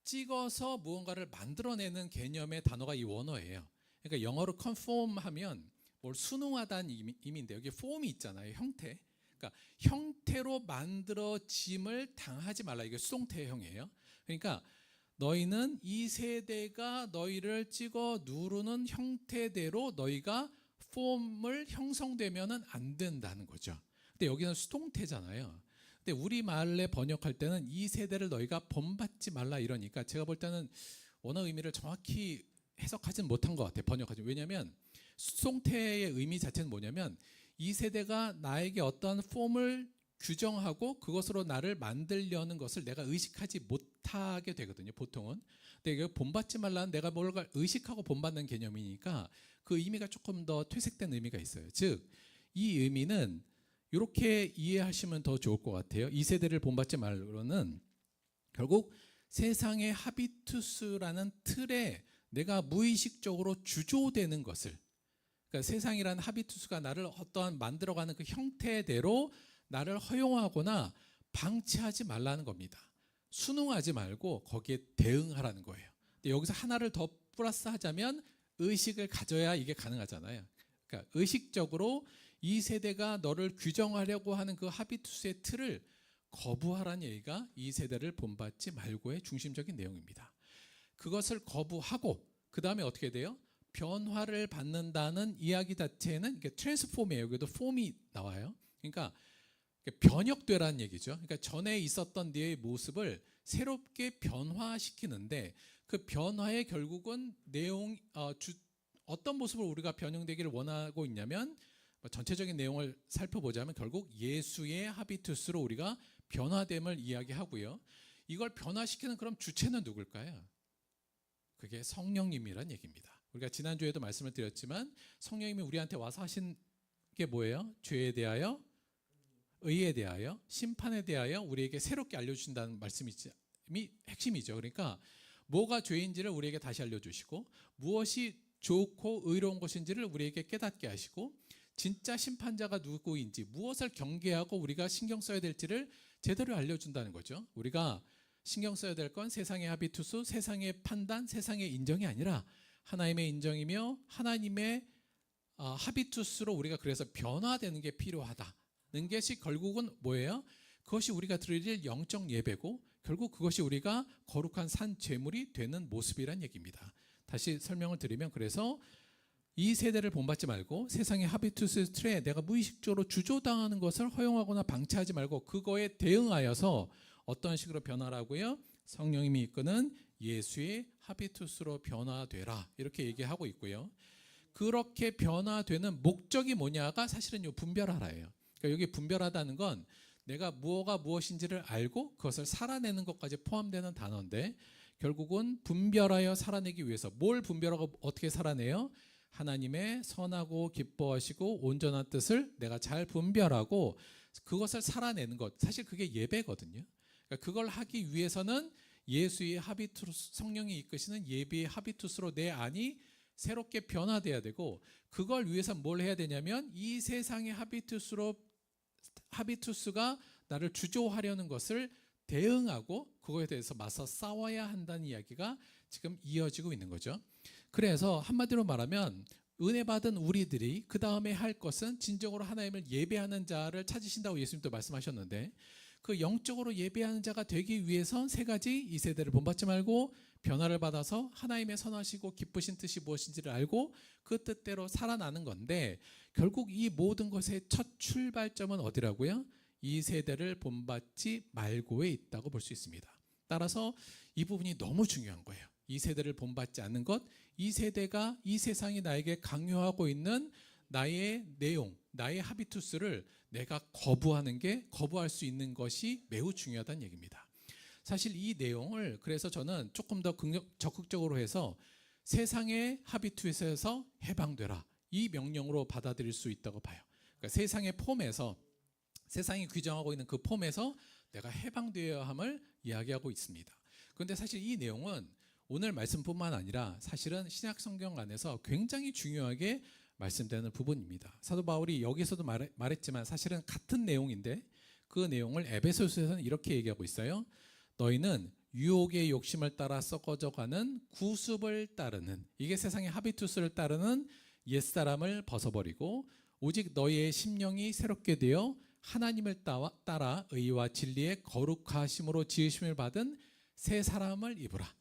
C: 찍어서 무언가를 만들어내는 개념의 단어가 이 원어예요. 그러니까 영어로 conform 하면 뭘 순응하다는 의미인데, 여기 form이 있잖아요. 형태. 그러니까 형태로 만들어짐을 당하지 말라. 이게 수동태형이에요. 그러니까 너희는 이 세대가 너희를 찍어 누르는 형태대로 너희가 폼을 형성되면은 안 된다는 거죠. 근데 여기는 수동태잖아요. 근데 우리말에 번역할 때는 이 세대를 너희가 본받지 말라 이러니까 제가 볼 때는 원어 의미를 정확히 해석하지는 못한 것 같아요. 번역하지. 왜냐하면 수동태의 의미 자체는 뭐냐면, 이 세대가 나에게 어떤 폼을 규정하고 그것으로 나를 만들려는 것을 내가 의식하지 못하게 되거든요. 보통은. 근데 이게 본받지 말라는 내가 뭔가 의식하고 본받는 개념이니까 그 의미가 조금 더 퇴색된 의미가 있어요. 즉, 이 의미는 이렇게 이해하시면 더 좋을 것 같아요. 이 세대를 본받지 말로는 결국 세상의 하비투스라는 틀에 내가 무의식적으로 주조되는 것을, 그러니까 세상이라는 하비투스가 나를 어떠한 만들어가는 그 형태대로 나를 허용하거나 방치하지 말라는 겁니다. 순응하지 말고 거기에 대응하라는 거예요. 근데 여기서 하나를 더 플러스하자면 의식을 가져야 이게 가능하잖아요. 그러니까 의식적으로 이 세대가 너를 규정하려고 하는 그 하비투스의 틀을 거부하라는 얘기가 이 세대를 본받지 말고의 중심적인 내용입니다. 그것을 거부하고 그 다음에 어떻게 돼요? 변화를 받는다는 이야기 자체는 이게 트랜스폼이에요. 여기도 폼이 나와요. 그러니까 변혁되라는 얘기죠. 그러니까 전에 있었던 네의 모습을 새롭게 변화시키는데, 그 변화의 결국은 내용 어떤 모습을 우리가 변형되기를 원하고 있냐면, 전체적인 내용을 살펴보자면 결국 예수의 하비투스로 우리가 변화됨을 이야기하고요. 이걸 변화시키는 그럼 주체는 누굴까요? 그게 성령님이란 얘기입니다. 우리가 지난주에도 말씀을 드렸지만 성령님이 우리한테 와서 하신 게 뭐예요? 죄에 대하여, 의에 대하여, 심판에 대하여 우리에게 새롭게 알려주신다는 말씀이 핵심이죠. 그러니까 뭐가 죄인지를 우리에게 다시 알려주시고, 무엇이 좋고 의로운 것인지를 우리에게 깨닫게 하시고, 진짜 심판자가 누구인지, 무엇을 경계하고 우리가 신경 써야 될지를 제대로 알려준다는 거죠. 우리가 신경 써야 될 건 세상의 하비투스, 세상의 판단, 세상의 인정이 아니라 하나님의 인정이며 하나님의 하비투스로 우리가 그래서 변화되는 게 필요하다는 것이 결국은 뭐예요? 그것이 우리가 드릴 영적 예배고, 결국 그것이 우리가 거룩한 산 제물이 되는 모습이란 얘기입니다. 다시 설명을 드리면, 그래서 이 세대를 본받지 말고 세상의 하비투스 틀에 내가 무의식적으로 주조당하는 것을 허용하거나 방치하지 말고 그거에 대응하여서 어떤 식으로 변화라고요? 성령님이 이끄는 예수의 하비투스로 변화되라, 이렇게 얘기하고 있고요. 그렇게 변화되는 목적이 뭐냐가 사실은 요 분별하라예요. 그러니까 여기 분별하다는 건 내가 무엇가 무엇인지를 알고 그것을 살아내는 것까지 포함되는 단어인데, 결국은 분별하여 살아내기 위해서 뭘 분별하고 어떻게 살아내요? 하나님의 선하고 기뻐하시고 온전한 뜻을 내가 잘 분별하고 그것을 살아내는 것, 사실 그게 예배거든요. 그러니까 그걸 하기 위해서는 예수의 하비투스, 성령이 이끄시는 예배의 하비투스로 내 안이 새롭게 변화돼야 되고, 그걸 위해서 뭘 해야 되냐면 이 세상의 하비투스가 나를 주조하려는 것을 대응하고 그거에 대해서 맞서 싸워야 한다는 이야기가 지금 이어지고 있는 거죠. 그래서 한마디로 말하면 은혜 받은 우리들이 그 다음에 할 것은 진정으로 하나님을 예배하는 자를 찾으신다고 예수님도 말씀하셨는데, 그 영적으로 예배하는 자가 되기 위해선 세 가지, 이 세대를 본받지 말고 변화를 받아서 하나님의 선하시고 기쁘신 뜻이 무엇인지를 알고 그 뜻대로 살아나는 건데, 결국 이 모든 것의 첫 출발점은 어디라고요? 이 세대를 본받지 말고에 있다고 볼 수 있습니다. 따라서 이 부분이 너무 중요한 거예요. 이 세대를 본받지 않는 것, 이 세대가 이 세상이 나에게 강요하고 있는 나의 내용, 나의 하비투스를 내가 거부할 수 있는 것이 매우 중요하다는 얘기입니다. 사실 이 내용을 그래서 저는 조금 더 적극적으로 해서 세상의 하비투스에서 해방되라, 이 명령으로 받아들일 수 있다고 봐요. 그러니까 세상의 폼에서, 세상이 규정하고 있는 그 폼에서 내가 해방되어야 함을 이야기하고 있습니다. 그런데 사실 이 내용은 오늘 말씀뿐만 아니라 사실은 신약 성경 안에서 굉장히 중요하게 말씀되는 부분입니다. 사도 바울이 여기서도 말했지만 사실은 같은 내용인데, 그 내용을 에베소서에서는 이렇게 얘기하고 있어요. 너희는 유혹의 욕심을 따라 썩어져가는 구습을 따르는, 이게 세상의 하비투스를 따르는 옛사람을 벗어버리고 오직 너희의 심령이 새롭게 되어 하나님을 따라 의와 진리의 거룩하심으로 지으심을 받은 새 사람을 입으라.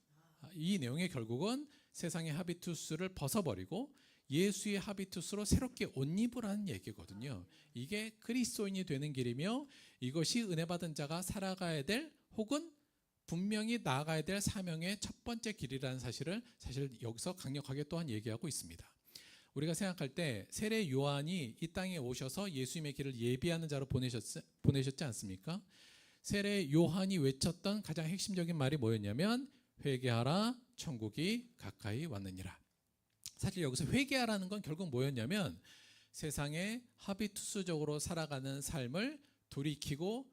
C: 이 내용의 결국은 세상의 하비투스를 벗어버리고 예수의 하비투스로 새롭게 옷 입으라는 얘기거든요. 이게 그리스도인이 되는 길이며 이것이 은혜 받은 자가 살아가야 될, 혹은 분명히 나아가야 될 사명의 첫 번째 길이라는 사실을 사실 여기서 강력하게 또한 얘기하고 있습니다. 우리가 생각할 때 세례 요한이 이 땅에 오셔서 예수님의 길을 예비하는 자로 보내셨지 않습니까? 세례 요한이 외쳤던 가장 핵심적인 말이 뭐였냐면 회개하라, 천국이 가까이 왔느니라. 사실 여기서 회개하라는 건 결국 뭐였냐면 세상에 하비투스적으로 살아가는 삶을 돌이키고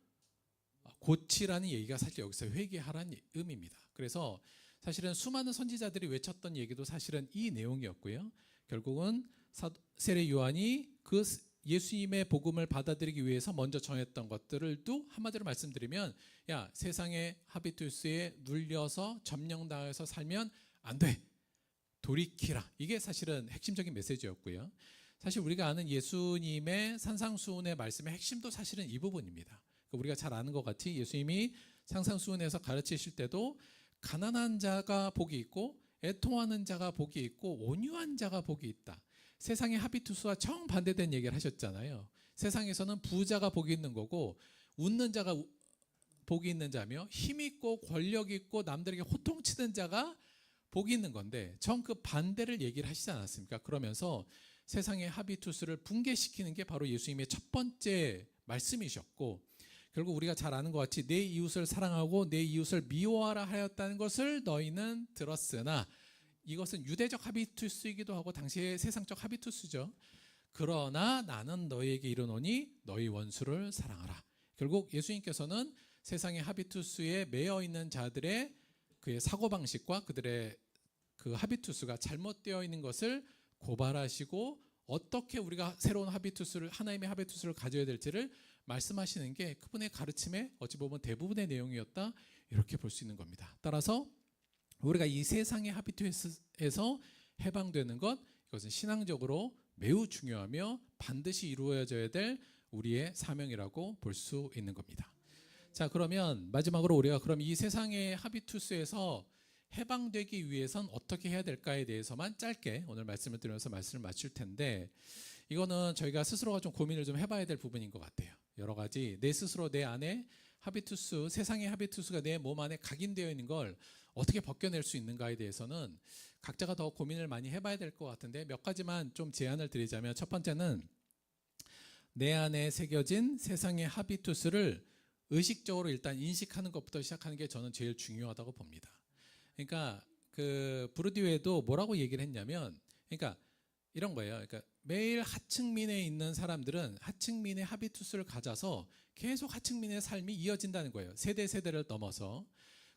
C: 고치라는 얘기가 사실 여기서 회개하라는 의미입니다. 그래서 사실은 수많은 선지자들이 외쳤던 얘기도 사실은 이 내용이었고요. 결국은 세례 요한이 그 예수님의 복음을 받아들이기 위해서 먼저 정했던 것들을도 한마디로 말씀드리면, 야, 세상의 하비투스에 눌려서 점령당해서 살면 안 돼, 돌이키라. 이게 사실은 핵심적인 메시지였고요. 사실 우리가 아는 예수님의 산상수훈의 말씀의 핵심도 사실은 이 부분입니다. 우리가 잘 아는 것 같이 예수님이 산상수훈에서 가르치실 때도 가난한 자가 복이 있고 애통하는 자가 복이 있고 온유한 자가 복이 있다. 세상의 하비투스와 정반대된 얘기를 하셨잖아요. 세상에서는 부자가 복이 있는 거고 웃는 자가 복이 있는 자며 힘 있고 권력 있고 남들에게 호통치는 자가 복이 있는 건데 정 그 반대를 얘기를 하시지 않았습니까? 그러면서 세상의 하비투스를 붕괴시키는 게 바로 예수님의 첫 번째 말씀이셨고, 결국 우리가 잘 아는 것 같이 내 이웃을 사랑하고 내 이웃을 미워하라 하였다는 것을 너희는 들었으나, 이것은 유대적 하비투스이기도 하고 당시의 세상적 하비투스죠. 그러나 나는 너희에게 이르노니 너희 원수를 사랑하라. 결국 예수님께서는 세상의 하비투스에 매여 있는 자들의 그의 사고방식과 그들의 그 하비투스가 잘못되어 있는 것을 고발하시고 어떻게 우리가 새로운 하비투스를, 하나님의 하비투스를 가져야 될지를 말씀하시는 게 그분의 가르침의 어찌 보면 대부분의 내용이었다, 이렇게 볼 수 있는 겁니다. 따라서 우리가 이 세상의 하비투스에서 해방되는 것, 이것은 신앙적으로 매우 중요하며 반드시 이루어져야 될 우리의 사명이라고 볼 수 있는 겁니다. 자, 그러면 마지막으로 우리가 그럼 이 세상의 하비투스에서 해방되기 위해선 어떻게 해야 될까에 대해서만 짧게 오늘 말씀을 드리면서 말씀을 마칠 텐데, 이거는 저희가 스스로가 좀 고민을 좀 해봐야 될 부분인 것 같아요. 여러 가지 내 스스로 내 안에 하비투스, 세상의 하비투스가 내 몸 안에 각인되어 있는 걸 어떻게 벗겨낼 수 있는가에 대해서는 각자가 더 고민을 많이 해봐야 될 것 같은데, 몇 가지만 좀 제안을 드리자면, 첫 번째는 내 안에 새겨진 세상의 하비투스를 의식적으로 일단 인식하는 것부터 시작하는 게 저는 제일 중요하다고 봅니다. 그러니까 그 부르디외도 뭐라고 얘기를 했냐면, 그러니까 이런 거예요. 그러니까 매일 하층민에 있는 사람들은 하층민의 하비투스를 가져서 계속 하층민의 삶이 이어진다는 거예요. 세대를 넘어서.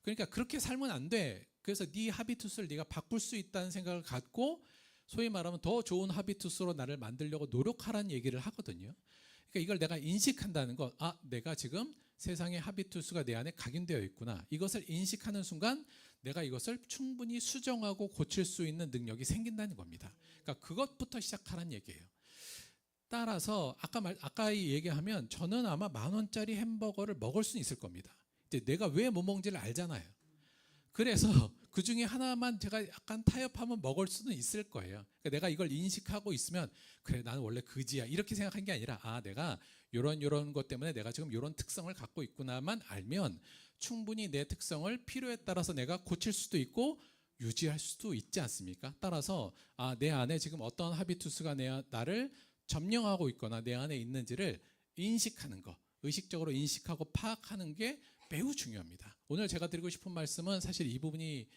C: 그러니까 그렇게 살면 안 돼. 그래서 네 하비투스를 네가 바꿀 수 있다는 생각을 갖고 소위 말하면 더 좋은 하비투스로 나를 만들려고 노력하라는 얘기를 하거든요. 그러니까 이걸 내가 인식한다는 것, 아, 내가 지금 세상의 하비투스가 내 안에 각인되어 있구나. 이것을 인식하는 순간 내가 이것을 충분히 수정하고 고칠 수 있는 능력이 생긴다는 겁니다. 그러니까 그것부터 시작하라는 얘기예요. 따라서 아까 얘기하면 저는 아마 10,000원짜리 햄버거를 먹을 수는 있을 겁니다. 이제 내가 왜 못 먹는지를 알잖아요. 그래서 그 중에 하나만 제가 약간 타협하면 먹을 수는 있을 거예요. 그러니까 내가 이걸 인식하고 있으면 그래 나는 원래 그지야 이렇게 생각한 게 아니라 내가 이런 것 때문에 내가 지금 이런 특성을 갖고 있구나만 알면 충분히 내 특성을 필요에 따라서 내가 고칠 수도 있고 유지할 수도 있지 않습니까? 따라서 내 안에 지금 어떤 하비투스가 나를 점령하고 있거나 내 안에 있는지를 인식하는 거, 의식적으로 인식하고 파악하는 게 매우 중요합니다. 오늘 제가 드리고 싶은 말씀은 사실 이 부분이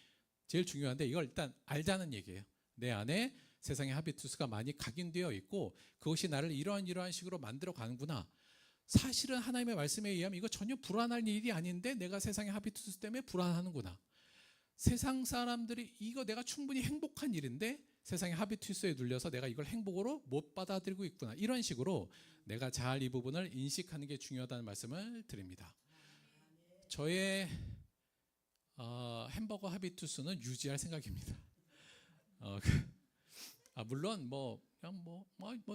C: 제일 중요한데 이걸 일단 알자는 얘기예요. 내 안에 세상의 하비투스가 많이 각인되어 있고 그것이 나를 이러한 식으로 만들어 가는구나. 사실은 하나님의 말씀에 의하면 이거 전혀 불안할 일이 아닌데 내가 세상의 하비투스 때문에 불안하는구나. 세상 사람들이 이거 내가 충분히 행복한 일인데 세상의 하비투스에 눌려서 내가 이걸 행복으로 못 받아들이고 있구나. 이런 식으로 내가 잘 이 부분을 인식하는 게 중요하다는 말씀을 드립니다. 저의 햄버거 하비투스는 유지할 생각입니다. 물론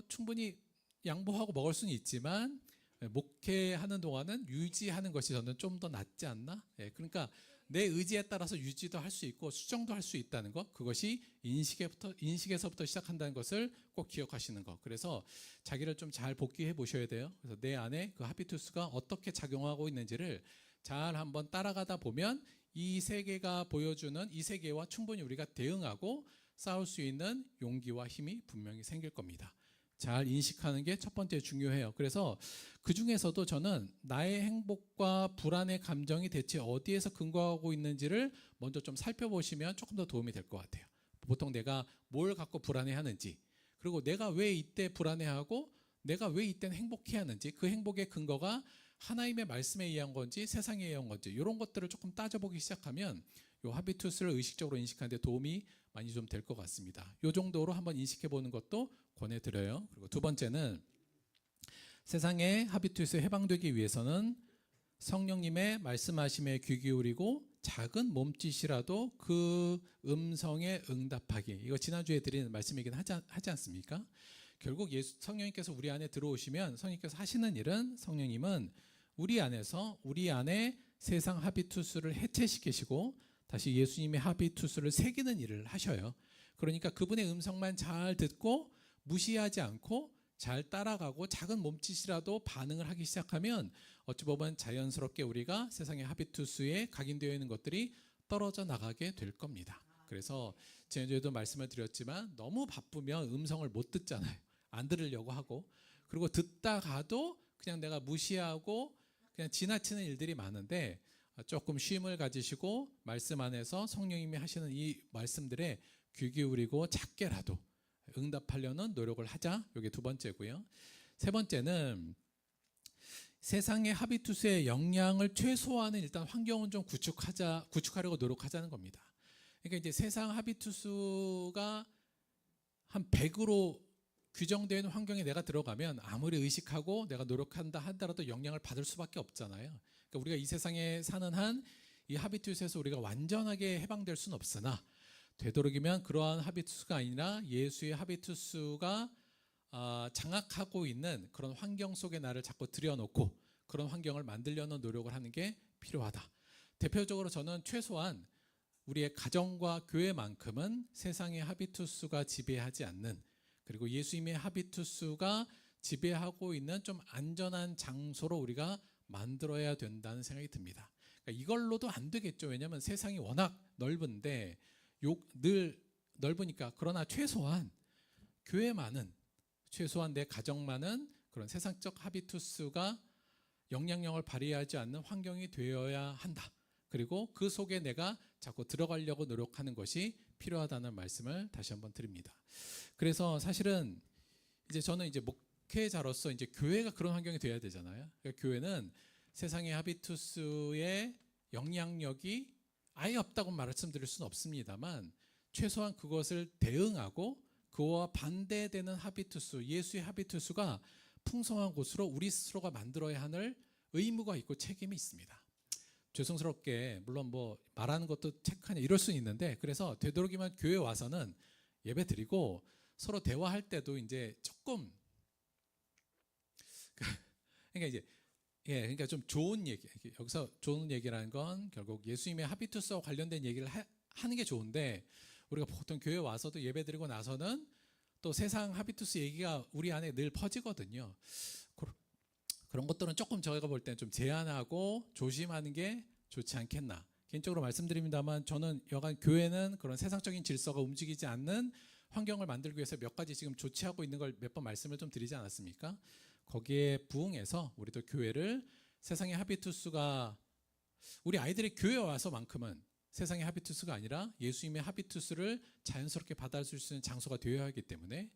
C: 충분히 양보하고 먹을 수는 있지만 목회하는 동안은 유지하는 것이 저는 좀 더 낫지 않나? 그러니까 내 의지에 따라서 유지도 할 수 있고 수정도 할 수 있다는 것, 그것이 인식에서부터 시작한다는 것을 꼭 기억하시는 것. 그래서 자기를 좀 잘 복귀해 보셔야 돼요. 그래서 내 안에 그 하비투스가 어떻게 작용하고 있는지를 잘 한번 따라가다 보면 이 세계가 보여주는 이 세계와 충분히 우리가 대응하고 싸울 수 있는 용기와 힘이 분명히 생길 겁니다. 잘 인식하는 게 첫 번째 중요해요. 그래서 그 중에서도 저는 나의 행복과 불안의 감정이 대체 어디에서 근거하고 있는지를 먼저 좀 살펴보시면 조금 더 도움이 될 것 같아요. 보통 내가 뭘 갖고 불안해하는지, 그리고 내가 왜 이때 불안해하고 내가 왜 이때는 행복해하는지, 그 행복의 근거가 하나님의 말씀에 의한 건지 세상에 의한 건지 이런 것들을 조금 따져보기 시작하면 이 하비투스를 의식적으로 인식하는 데 도움이 많이 좀 될 것 같습니다. 이 정도로 한번 인식해 보는 것도 권해드려요. 그리고 두 번째는 세상의 하비투스에 해방되기 위해서는 성령님의 말씀하심에 귀 기울이고 작은 몸짓이라도 그 음성에 응답하기. 이거 지난주에 드린 말씀이긴 하지 않습니까? 결국 성령님께서 우리 안에 들어오시면 성령님께서 하시는 일은 성령님은 우리 안에 세상 하비투스를 해체시키시고 다시 예수님의 하비투스를 새기는 일을 하셔요. 그러니까 그분의 음성만 잘 듣고 무시하지 않고 잘 따라가고 작은 몸짓이라도 반응을 하기 시작하면 어찌 보면 자연스럽게 우리가 세상의 하비투스에 각인되어 있는 것들이 떨어져 나가게 될 겁니다. 그래서 지난주에도 말씀을 드렸지만 너무 바쁘면 음성을 못 듣잖아요. 안 들으려고 하고, 그리고 듣다가도 그냥 내가 무시하고 그냥 지나치는 일들이 많은데 조금 쉼을 가지시고 말씀 안에서 성령님이 하시는 이 말씀들에 귀 기울이고 작게라도 응답하려는 노력을 하자. 이게 두 번째고요. 세 번째는 세상의 하비투스의 영향을 최소화하는 일단 환경은 좀 구축하려고 노력하자는 겁니다. 그러니까 이제 세상 하비투스가 한 100으로 규정되어 있는 환경에 내가 들어가면 아무리 의식하고 내가 노력한다 하더라도 영향을 받을 수밖에 없잖아요. 그러니까 우리가 이 세상에 사는 한 이 하비투스에서 우리가 완전하게 해방될 수는 없으나 되도록이면 그러한 하비투스가 아니라 예수의 하비투스가 장악하고 있는 그런 환경 속에 나를 자꾸 들여놓고 그런 환경을 만들려는 노력을 하는 게 필요하다. 대표적으로 저는 최소한 우리의 가정과 교회만큼은 세상의 하비투스가 지배하지 않는, 그리고 예수님의 하비투스가 지배하고 있는 좀 안전한 장소로 우리가 만들어야 된다는 생각이 듭니다. 그러니까 이걸로도 안 되겠죠. 왜냐하면 세상이 워낙 넓은데 늘 넓으니까. 그러나 최소한 교회만은, 최소한 내 가정만은 그런 세상적 하비투스가 영향력을 발휘하지 않는 환경이 되어야 한다. 그리고 그 속에 내가 자꾸 들어가려고 노력하는 것이 필요하다는 말씀을 다시 한번 드립니다. 그래서 사실은 이제 저는 이제 목회자로서 이제 교회가 그런 환경이 되어야 되잖아요. 그러니까 교회는 세상의 하비투스의 영향력이 아예 없다고 말씀드릴 수는 없습니다만 최소한 그것을 대응하고 그와 반대되는 하비투스, 예수의 하비투스가 풍성한 곳으로 우리 스스로가 만들어야 하는 의무가 있고 책임이 있습니다. 죄송스럽게 물론 뭐 말하는 것도 체크하냐 이럴 수는 있는데, 그래서 되도록이면 교회 와서는 예배 드리고 서로 대화할 때도 이제 조금 그러니까 이제 그러니까 좀 좋은 얘기, 여기서 좋은 얘기라는 건 결국 예수님의 하비투스와 관련된 얘기를 하는 게 좋은데, 우리가 보통 교회 와서도 예배 드리고 나서는 또 세상 하비투스 얘기가 우리 안에 늘 퍼지거든요. 그런 것들은 조금 저희가 볼 때는 좀 제한하고 조심하는 게 좋지 않겠나. 개인적으로 말씀드립니다만, 저는 여간 교회는 그런 세상적인 질서가 움직이지 않는 환경을 만들기 위해서 몇 가지 지금 조치하고 있는 걸 몇 번 말씀을 좀 드리지 않았습니까? 거기에 부응해서 우리도 교회를 세상의 하비투스가, 우리 아이들이 교회 와서만큼은 세상의 하비투스가 아니라 예수님의 하비투스를 자연스럽게 받아줄 수 있는 장소가 되어야 하기 때문에,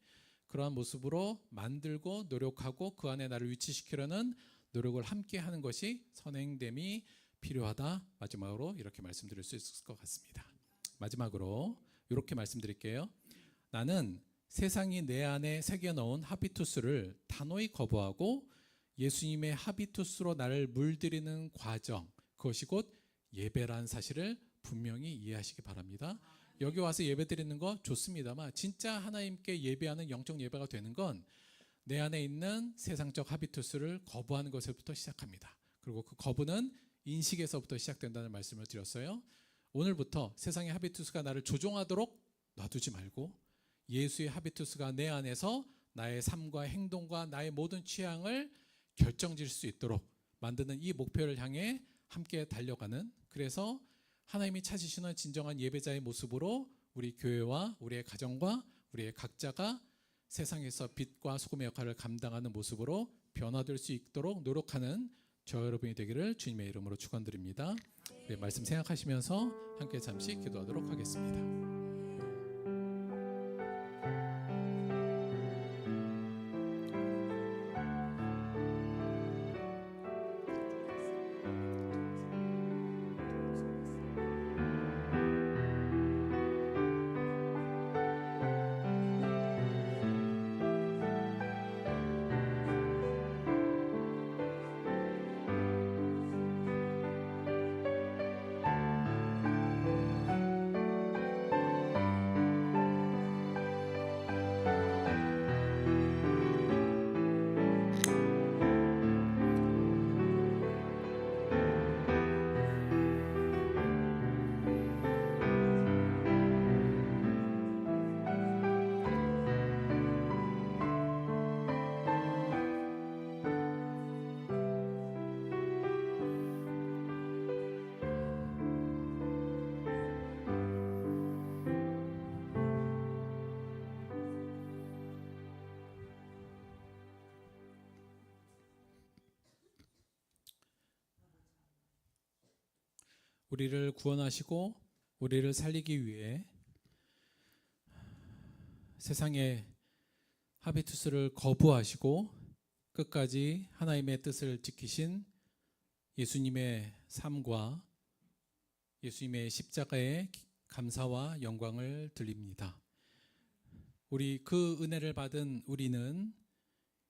C: 그러한 모습으로 만들고 노력하고 그 안에 나를 위치시키려는 노력을 함께 하는 것이 선행됨이 필요하다. 마지막으로 이렇게 말씀드릴 수 있을 것 같습니다. 마지막으로 이렇게 말씀드릴게요. 나는 세상이 내 안에 새겨넣은 하비투스를 단호히 거부하고 예수님의 하비투스로 나를 물들이는 과정, 그것이 곧 예배라는 사실을 분명히 이해하시기 바랍니다. 여기 와서 예배 드리는 거 좋습니다만, 진짜 하나님께 예배하는 영적 예배가 되는 건 내 안에 있는 세상적 하비투스를 거부하는 것부터 시작합니다. 그리고 그 거부는 인식에서부터 시작된다는 말씀을 드렸어요. 오늘부터 세상의 하비투스가 나를 조종하도록 놔두지 말고 예수의 하비투스가 내 안에서 나의 삶과 행동과 나의 모든 취향을 결정질 수 있도록 만드는 이 목표를 향해 함께 달려가는, 그래서 하나님이 찾으시는 진정한 예배자의 모습으로 우리 교회와 우리의 가정과 우리의 각자가 세상에서 빛과 소금의 역할을 감당하는 모습으로 변화될 수 있도록 노력하는 저 여러분이 되기를 주님의 이름으로 축원드립니다. 네, 말씀 생각하시면서 함께 잠시 기도하도록 하겠습니다. 우리를 구원하시고 우리를 살리기 위해 세상의 하비투스를 거부하시고 끝까지 하나님의 뜻을 지키신 예수님의 삶과 예수님의 십자가의 감사와 영광을 드립니다. 우리 그 은혜를 받은 우리는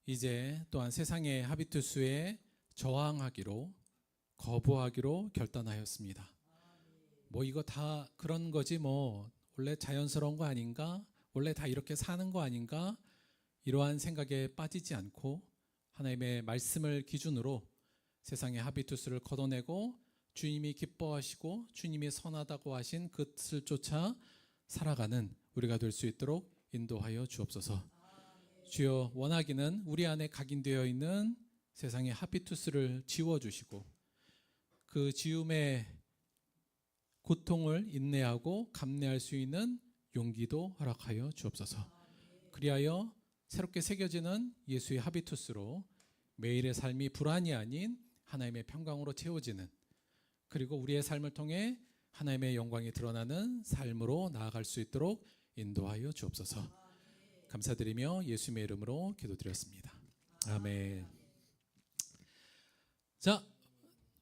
C: 이제 또한 세상의 하비투스에 저항하기로, 거부하기로 결단하였습니다. 뭐 이거 다 그런 거지, 뭐 원래 자연스러운 거 아닌가, 원래 다 이렇게 사는 거 아닌가, 이러한 생각에 빠지지 않고 하나님의 말씀을 기준으로 세상의 하비투스를 걷어내고 주님이 기뻐하시고 주님이 선하다고 하신 그 뜻을 쫓아 살아가는 우리가 될 수 있도록 인도하여 주옵소서. 주여, 원하기는 우리 안에 각인되어 있는 세상의 하비투스를 지워주시고 그 지움의 고통을 인내하고 감내할 수 있는 용기도 허락하여 주옵소서. 그리하여 새롭게 새겨지는 예수의 하비투스로 매일의 삶이 불안이 아닌 하나님의 평강으로 채워지는, 그리고 우리의 삶을 통해 하나님의 영광이 드러나는 삶으로 나아갈 수 있도록 인도하여 주옵소서. 감사드리며 예수님의 이름으로 기도드렸습니다. 아멘. 자,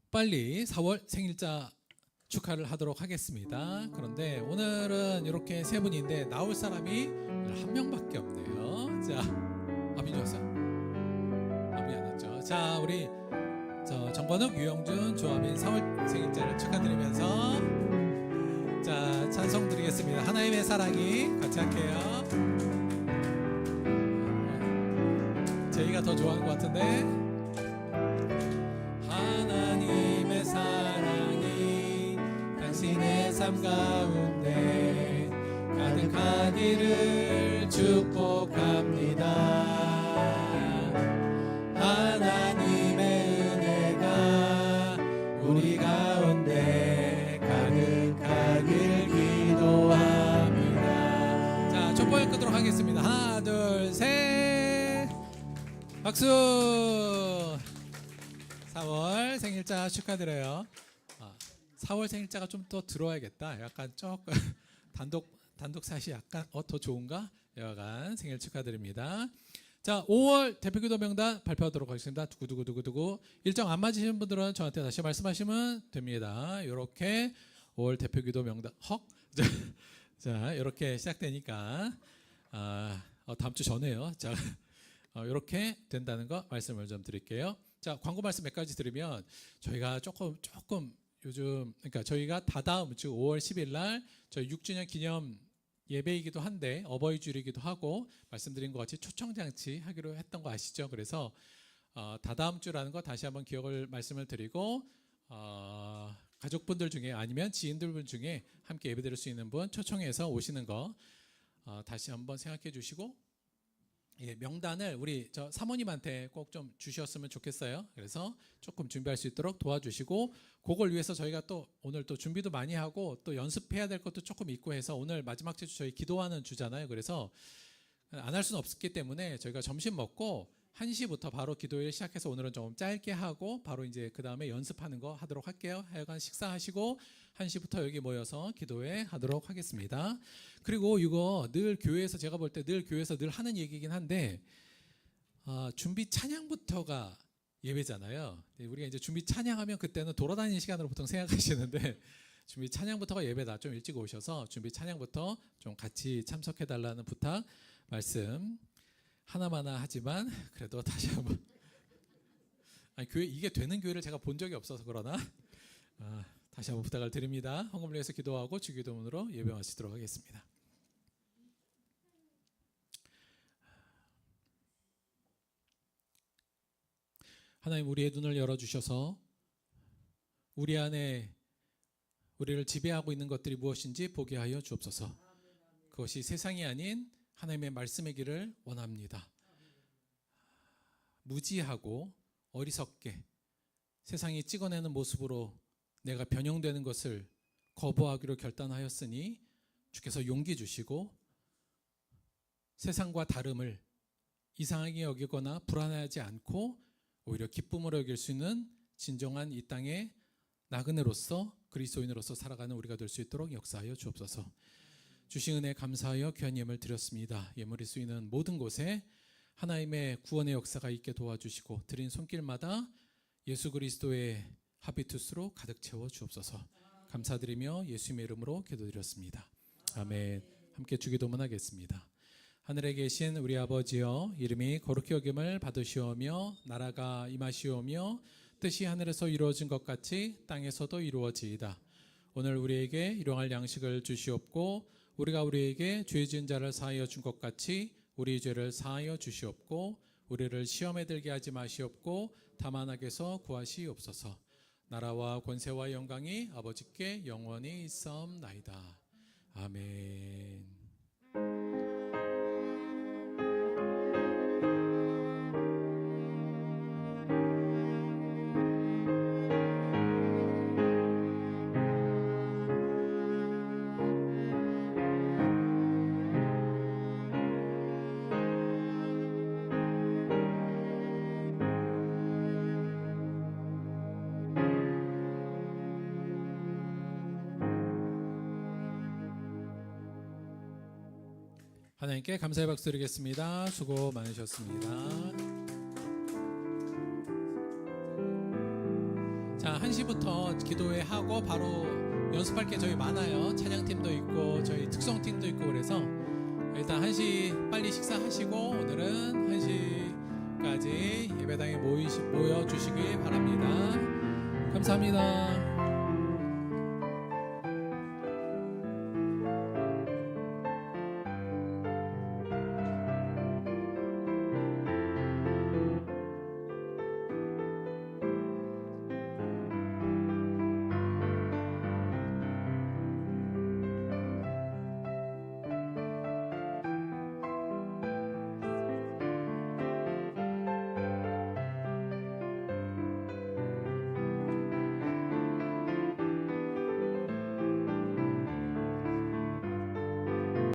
C: 빨리 4월 생일자 축하를 하도록 하겠습니다. 그런데 오늘은 이렇게 세 분인데 나올 사람이 한 명밖에 없네요. 자, 아빈이 왔어요? 아빈이 안 왔죠? 자, 우리 정건욱, 유영준, 조아민 4월 생일자를 축하드리면서 자, 찬송 드리겠습니다. 하나님의 사랑이 같이 할게요. 제이가 더 좋아하는 것 같은데. 하나님의 사랑이 당신의 삶 가운데 가득하기를 축복합니다. 하나님의 은혜가 우리 가운데 가득하길 기도합니다. 자, 촛불 끄도록 하겠습니다. 하나, 둘, 셋. 박수. 4월 생일자 축하드려요. 4월 생일자가 좀 더 들어와야겠다. 약간 조금 단독 샷이 약간 더 좋은가? 여하간 생일 축하드립니다. 자, 5월 대표기도 명단 발표하도록 하겠습니다. 두구두구두구두구. 일정 안 맞으시는 분들은 저한테 다시 말씀하시면 됩니다. 이렇게 5월 대표기도 명단 자, 이렇게 시작되니까 다음 주 전에요. 자, 이렇게 된다는 거 말씀을 좀 드릴게요. 자, 광고 말씀 몇 가지 드리면 저희가 조금 요즘 그러니까 저희가 다다음 주 5월 10일 날 저희 6주년 기념 예배이기도 한데 어버이주일이기도 하고 말씀드린 것 같이 초청장치 하기로 했던 거 아시죠? 그래서 다다음 주라는 거 다시 한번 말씀을 드리고 가족분들 중에 아니면 지인들 중에 함께 예배드릴 수 있는 분 초청해서 오시는 거 다시 한번 생각해 주시고 명단을 우리 사모님한테 꼭 좀 주셨으면 좋겠어요. 그래서 조금 준비할 수 있도록 도와주시고 그걸 위해서 저희가 또 오늘 또 준비도 많이 하고 또 연습해야 될 것도 조금 있고 해서 오늘 마지막 주 저희 기도하는 주잖아요. 그래서 안 할 수는 없기 때문에 저희가 점심 먹고 1시부터 바로 기도를 시작해서 오늘은 좀 짧게 하고 바로 이제 그 다음에 연습하는 거 하도록 할게요. 하여간 식사하시고 1시부터 여기 모여서 기도회 하도록 하겠습니다. 그리고 이거 늘 교회에서 제가 볼 때 늘 교회에서 늘 하는 얘기긴 한데 준비 찬양부터가 예배잖아요. 우리가 이제 준비 찬양하면 그때는 돌아다니는 시간으로 보통 생각하시는데 준비 찬양부터가 예배다. 좀 일찍 오셔서 준비 찬양부터 좀 같이 참석해 달라는 부탁 말씀 하나마나 하지만 그래도 다시 한번 교회 이게 되는 교회를 제가 본 적이 없어서 그러나 다시 한번 부탁을 드립니다. 헌금을 위해서 기도하고 주기도문으로 예배 마치도록 하겠습니다. 하나님, 우리의 눈을 열어주셔서 우리 안에 우리를 지배하고 있는 것들이 무엇인지 보게 하여 주옵소서. 그것이 세상이 아닌 하나님의 말씀의 길을 원합니다. 무지하고 어리석게 세상이 찍어내는 모습으로 내가 변형되는 것을 거부하기로 결단하였으니 주께서 용기 주시고 세상과 다름을 이상하게 여기거나 불안해하지 않고 오히려 기쁨으로 여길 수 있는 진정한 이 땅의 나그네로서 그리스도인으로서 살아가는 우리가 될 수 있도록 역사하여 주옵소서. 주신 은혜 감사하여 귀한 예물 드렸습니다. 예물이 쓰이는 모든 곳에 하나님의 구원의 역사가 있게 도와주시고 드린 손길마다 예수 그리스도의 하비투스로 가득 채워 주옵소서. 감사드리며 예수님의 이름으로 기도드렸습니다. 아멘. 함께 주기도문 하겠습니다. 하늘에 계신 우리 아버지여, 이름이 거룩히 여김을 받으시오며 나라가 임하시오며 뜻이 하늘에서 이루어진 것 같이 땅에서도 이루어지이다. 오늘 우리에게 일용할 양식을 주시옵고 우리가 우리에게 죄 지은 자를 사하여 준 것 같이 우리 죄를 사하여 주시옵고 우리를 시험에 들게 하지 마시옵고 다만 악에서 구하시옵소서. 나라와 권세와 영광이 아버지께 영원히 있사옵나이다. 아멘. 하나님께 감사의 박수 드리겠습니다. 수고 많으셨습니다. 자, 1시부터 기도회 하고 바로 연습할 게 저희 많아요. 찬양팀도 있고 저희 특성팀도 있고 그래서 일단 1시 빨리 식사하시고 오늘은 1시 때까지 예배당에 모여주시기 바랍니다. 감사합니다.